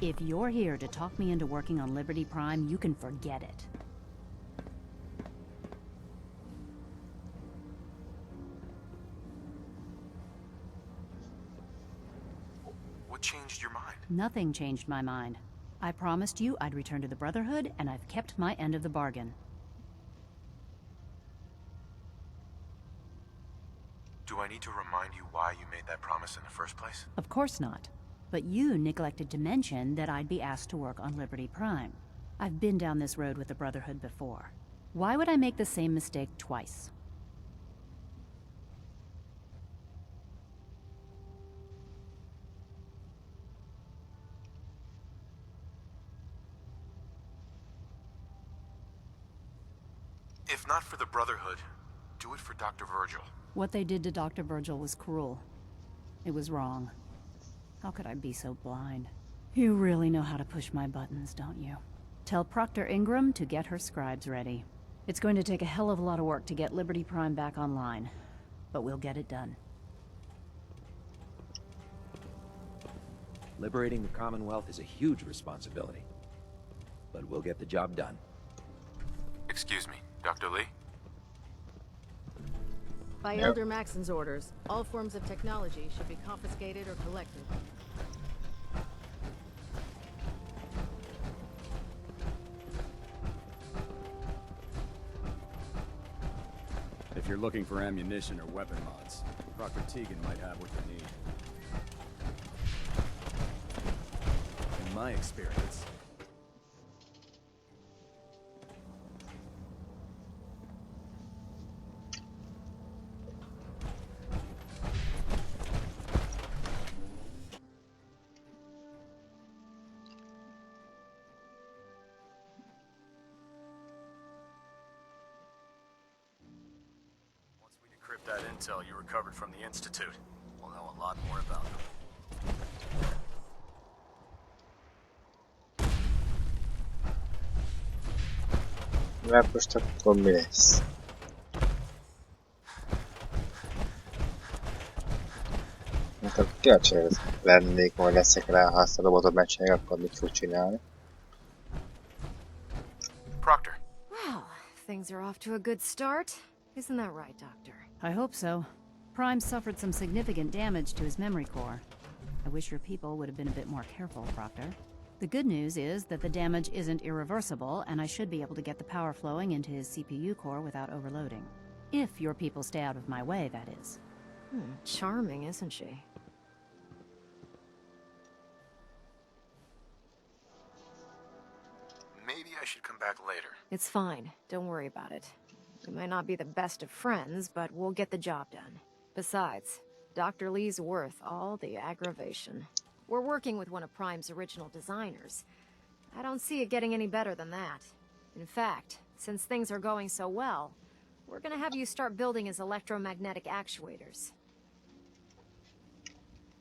If you're here to talk me into working on Liberty Prime, you can forget it. What changed your mind? Nothing changed my mind. I promised you I'd return to the Brotherhood, and I've kept my end of the bargain. Do I need to remind you why you made that promise in the first place? Of course not. But you neglected to mention that I'd be asked to work on Liberty Prime. I've been down this road with the Brotherhood before. Why would I make the same mistake twice? If not for the Brotherhood, do it for Dr. Virgil. What they did to Dr. Virgil was cruel. It was wrong. How could I be so blind? You really know how to push my buttons, don't you? Tell Proctor Ingram to get her scribes ready. It's going to take a hell of a lot of work to get Liberty Prime back online, but we'll get it done. Liberating the Commonwealth is a huge responsibility. But but we'll get the job done. Excuse me, Dr. Lee? By Elder Maxon's orders, all forms of technology should be confiscated or collected. If you're looking for ammunition or weapon mods, Dr. Tegan might have what you need. In my experience, that intel you recovered from the Institute, we'll know a lot more about them. Mert most akkor mi lesz? Hát akkor kíváncsi lennék, majd leszek rá, ha azt a robotot megcsinálják, akkor mit fog csinálni. Proctor. Well, things are off to a good start. Isn't that right, Doctor? I hope so. Prime suffered some significant damage to his memory core. I wish your people would have been a bit more careful, Proctor. The good news is that the damage isn't irreversible, and I should be able to get the power flowing into his CPU core without overloading. If your people stay out of my way, that is. Charming, isn't she? Maybe I should come back later. It's fine. Don't worry about it. We might not be the best of friends, but we'll get the job done. Besides, Dr. Lee's worth all the aggravation. We're working with one of Prime's original designers. I don't see it getting any better than that. In fact, since things are going so well, we're gonna have you start building his electromagnetic actuators.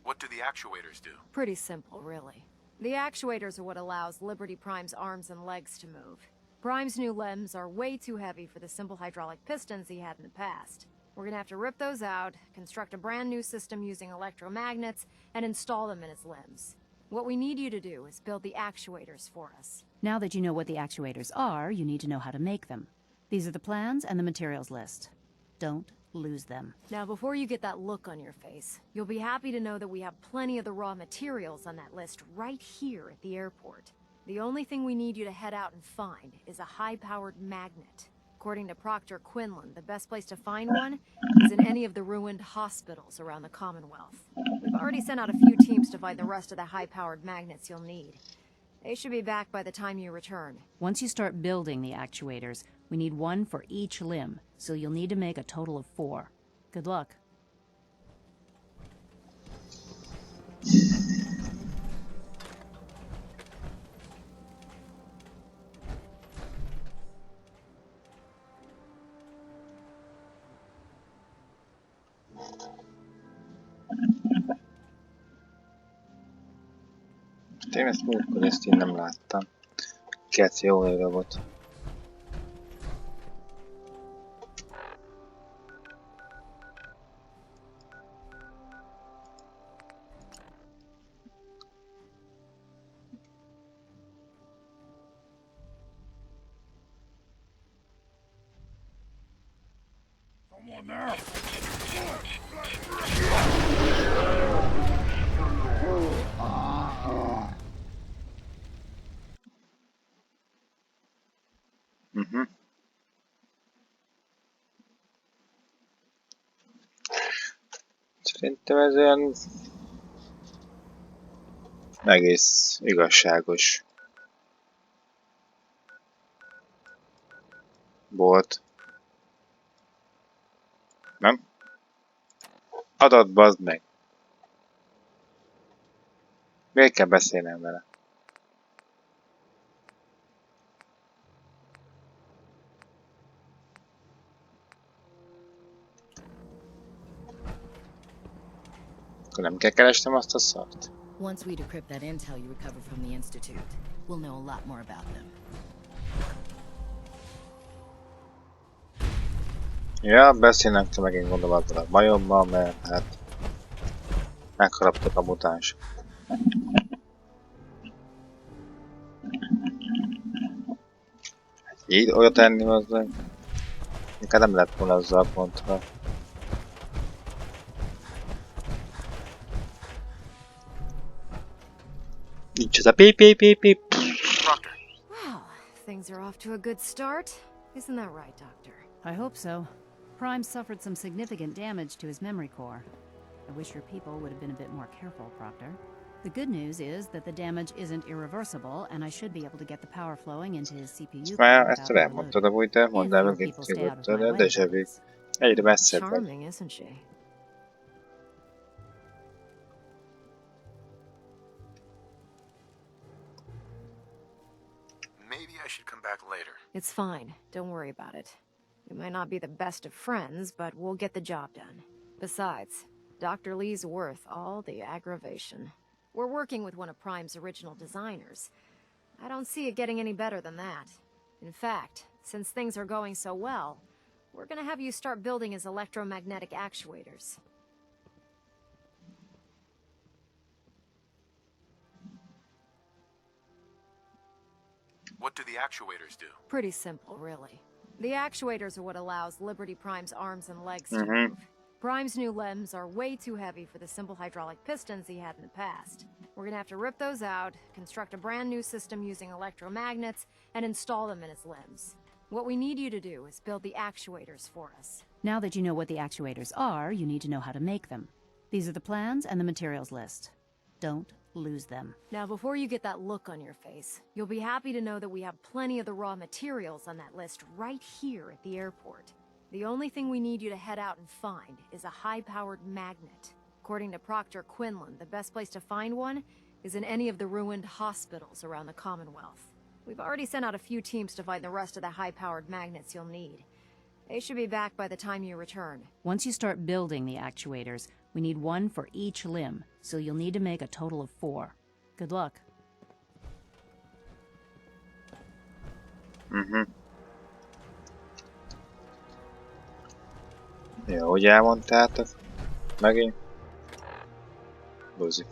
What do the actuators do? Pretty simple, really. The actuators are what allows Liberty Prime's arms and legs to move. Prime's new limbs are way too heavy for the simple hydraulic pistons he had in the past. We're gonna have to rip those out, construct a brand new system using electromagnets, and install them in his limbs. What we need you to do is build the actuators for us. Now that you know what the actuators are, you need to know how to make them. These are the plans and the materials list. Don't lose them. Now, before you get that look on your face, you'll be happy to know that we have plenty of the raw materials on that list right here at the airport. The only thing we need you to head out and find is a high-powered magnet. According to Proctor Quinlan, the best place to find one is in any of the ruined hospitals around the Commonwealth. We've already sent out a few teams to find the rest of the high-powered magnets you'll need. They should be back by the time you return. Once you start building the actuators, we need one for each limb, so you'll need to make a total of 4. Good luck. Én ezt múltkor ezt én nem láttam. Keci jó robot. Someone there! Szerintem ez olyan egész igazságos volt. Nem? Adat, bazd meg! Miért kell beszélnem vele? Akkor nem kell keresnem azt a szart? Once we decrypt that intel you recovered from the Institute, we'll know a lot more about them. Ja, beszélnem kell megint gondolom azzal a majommal, mert hát megharaptak a mutáns. Így olyat tenni hozzá. Inkább nem lett volna azzal pontra. Nincs ez a pip pip pip pip. Well, things are off to a good start. Isn't that right, Doctor? I hope so. Prime suffered some significant damage to his memory core. I wish your people would have been a bit more careful, Proctor. The good news is that the damage isn't irreversible, and I should be able to get the power flowing into his CPU Már core ezt without elmondtad overloading. amúgy, de mondd el If your megint people stay out of my nyugodtan, way, déjà that vu. is. Egyre messzebb vagy. Charming, isn't she? Maybe I should come back later. It's fine. Don't worry about it. We might not be the best of friends, but we'll get the job done. Besides, Dr. Lee's worth all the aggravation. We're working with one of Prime's original designers. I don't see it getting any better than that. In fact, since things are going so well, we're gonna have you start building his electromagnetic actuators. What do the actuators do? Pretty simple, really. The actuators are what allows Liberty Prime's arms and legs to move. Prime's new limbs are way too heavy for the simple hydraulic pistons he had in the past. We're gonna have to rip those out, construct a brand new system using electromagnets, and install them in his limbs. What we need you to do is build the actuators for us. Now that you know what the actuators are, you need to know how to make them. These are the plans and the materials list. Don't lose them. Now, before you get that look on your face, you'll be happy to know that we have plenty of the raw materials on that list right here at the airport. The only thing we need you to head out and find is a high-powered magnet. According to Proctor Quinlan, the best place to find one is in any of the ruined hospitals around the Commonwealth. We've already sent out a few teams to find the rest of the high-powered magnets you'll need. They should be back by the time you return. Once you start building the actuators, we need one for each limb, so you'll need to make a total of 4. Good luck. Jó, hogy elmondtátok? Megint? Buzi.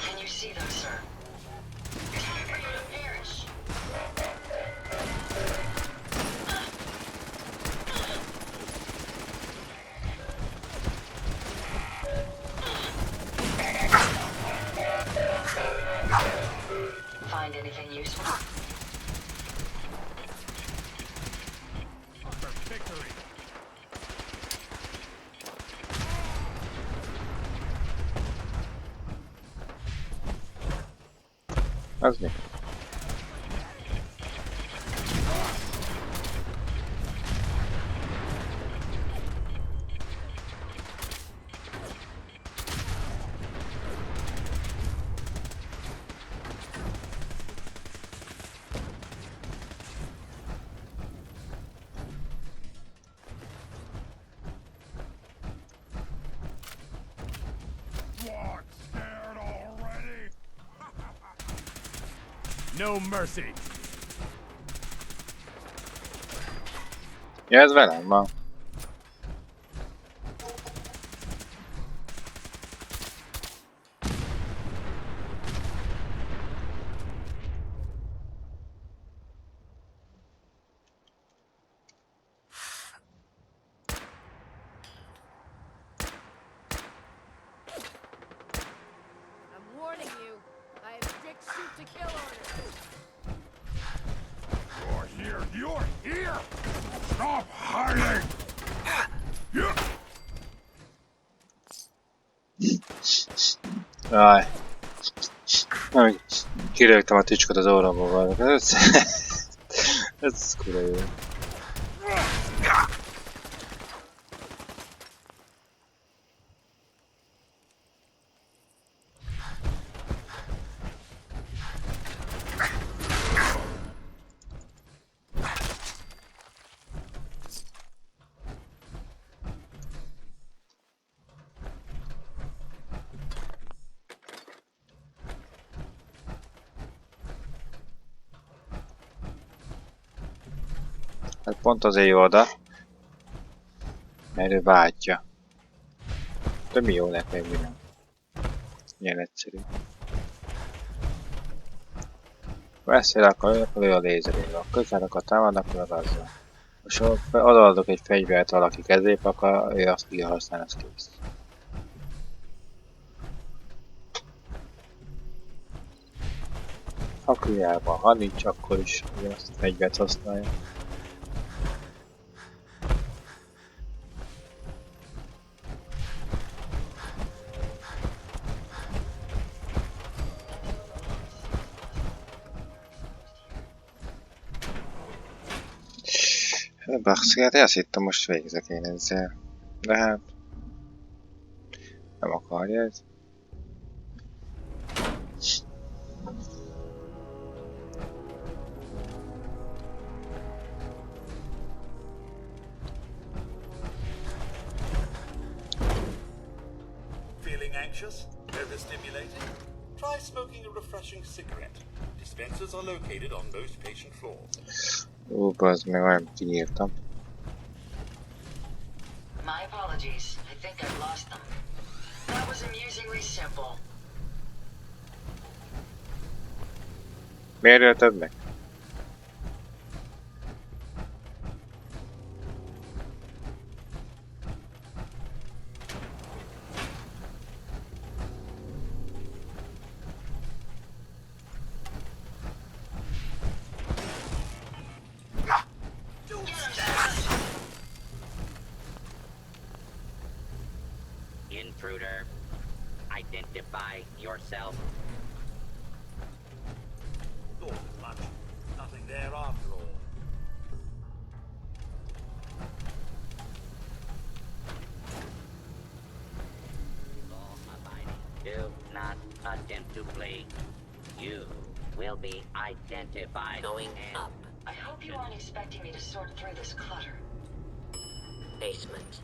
Can you see them, sir? Time for you to perish. Find anything useful? Victory. Az mi? What, scared already? No mercy. Ja, ez velem van. I'm warning you. I have strict shoot-to-kill orders. You're here. You're here. Stop hiding. Jaj. Nem, kirögtem a tücskot az orromból. Ez kurva jó. Hát pont azért jó oda, mert ő vágyja. De mi jó nekem, mi nem. Ilyen egyszerű. Ha eszél akkor ő a lézerével. A közeleket támadnak, akkor azzal. Most ha odaadok egy fegyvert valaki kezébe, akkor ő azt tudja használni, az kész. Akujában, ha nincs, akkor is azt a fegyvert használja. Basszus, hát azt hittem, most végzek én ezzel. De hát... nem akarja ez. Feeling anxious? Overstimulated? Try smoking a refreshing cigarette. Dispensers are located on most patient floors. Ó, bazd meg, olyan kinyírtam. My apologies. I think I've lost them. That was amusingly simple. Miért ölted meg? Intruder, identify yourself. Thought as much. Nothing there after all. Do not attempt to flee. You will be identified. Going up. I hope you aren't expecting me to sort through this clutter. Basement.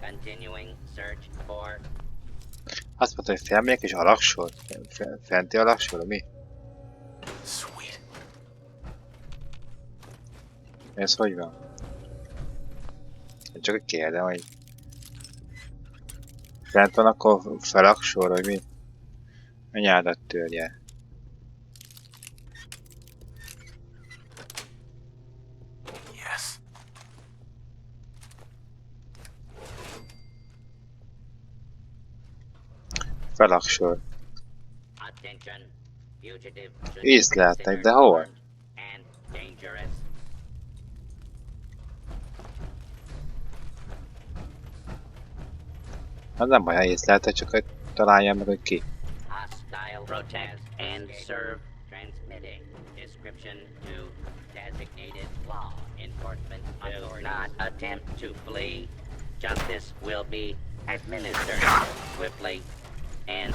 Continuing search for. Azt mondta, hogy felmegyek és alaksor? Fenti alaksor, mi? Sweet. Ez hogy van? Csak egy kérdem, hogy... fent van, akkor felaksor, vagy mi? A nyádat törje. Yes. Felaksor. Észleltek, de hol? Hát nem baj, ha észleltek, csak hogy találjam meg, hogy ki. Hostile protect and serve transmitting. Description to designated law enforcement. Do not attempt to flee. Justice will be administered swiftly and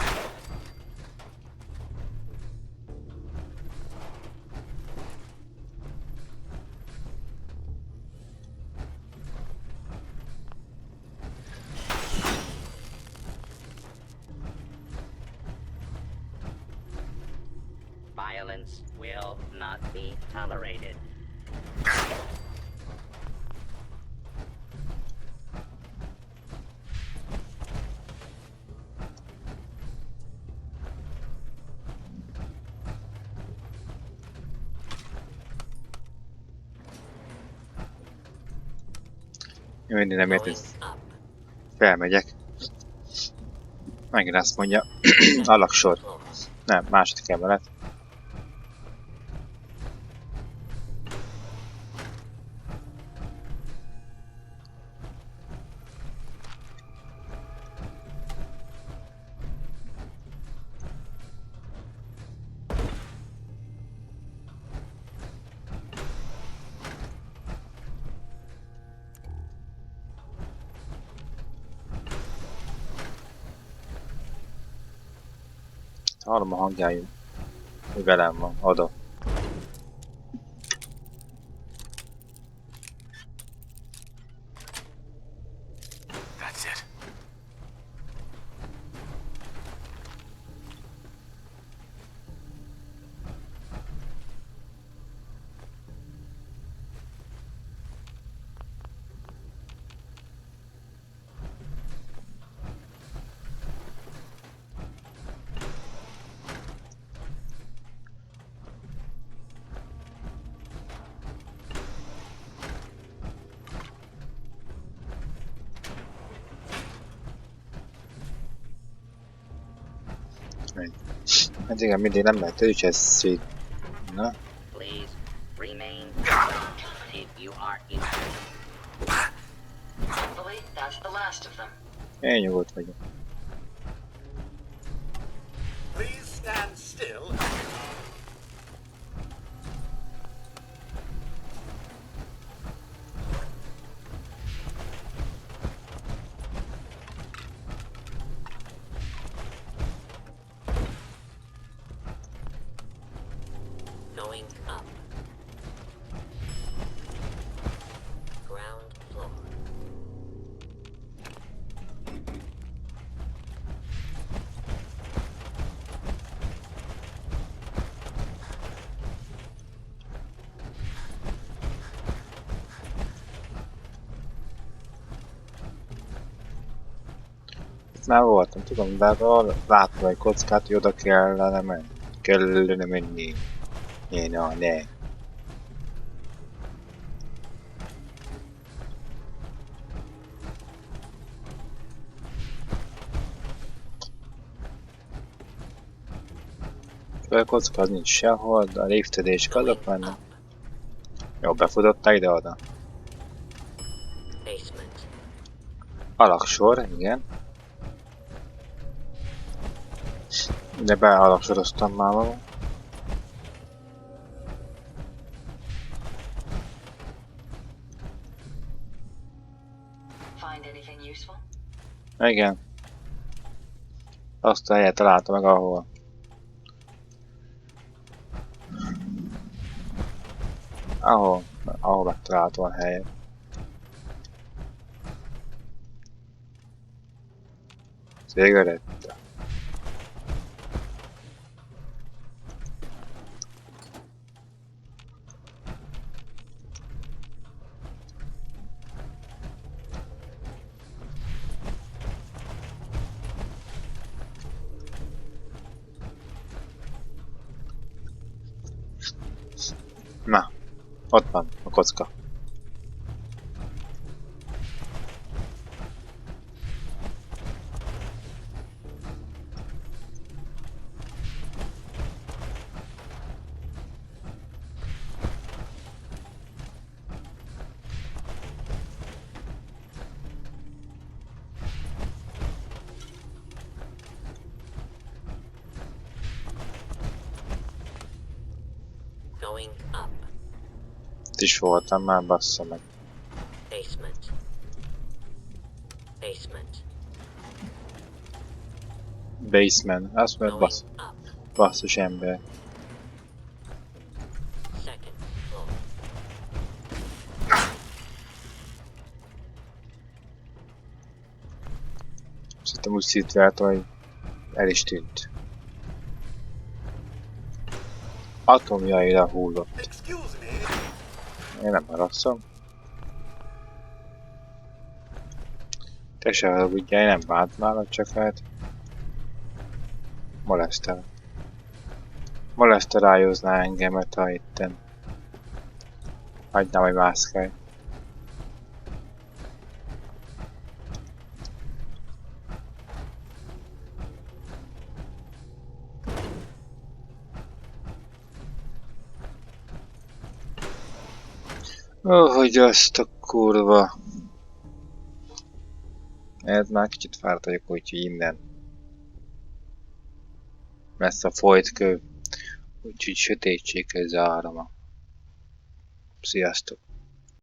violence will not be tolerated. Én mindig nem értem. Felmegyek. Megint azt mondja. Alaksor. Nem, második emelet. Hallom a hangjáim, hogy velem van, oda. That's it. Hát igen, mindig nem lehet ő is szét. Na? Please remain if you are injured. Hopefully, that's the last of them. Én nyugodt vagyok. Please stand still. Going up. Ground floor. Itt már voltam, tudom, de láttam egy kockát, hogy oda kellene menni. Kellene menni. Ne. A kocka az nincs sehol, de a liftedések azok mennek. Jó, befutottál ide-oda. Alaksor, igen. De bealaksoroztam már magam. Igen. Azt a helyet találta meg, ahol megtaláltam a helyet. Cigaretta. Na, ott van a kocka. Going up. Itt is voltam már, bassza meg. Basement. Basement. Basement. Azt mondja, basszus ember. Second floor. Szerintem úgy szétváltam, hogy el is tűnt. Atomjaira hullott. Én nem haragszom. Te se haragudjál, én nem bántmálok, csak hát moleszterályozná engemet, ha itten hagynám, hogy mászkálj. Hogy azt a kurva. Ez már kicsit fáradt vagyok, úgyhogy innen. Messze a folyt kő. Úgyhogy sötétséghez zárom. Sziasztok!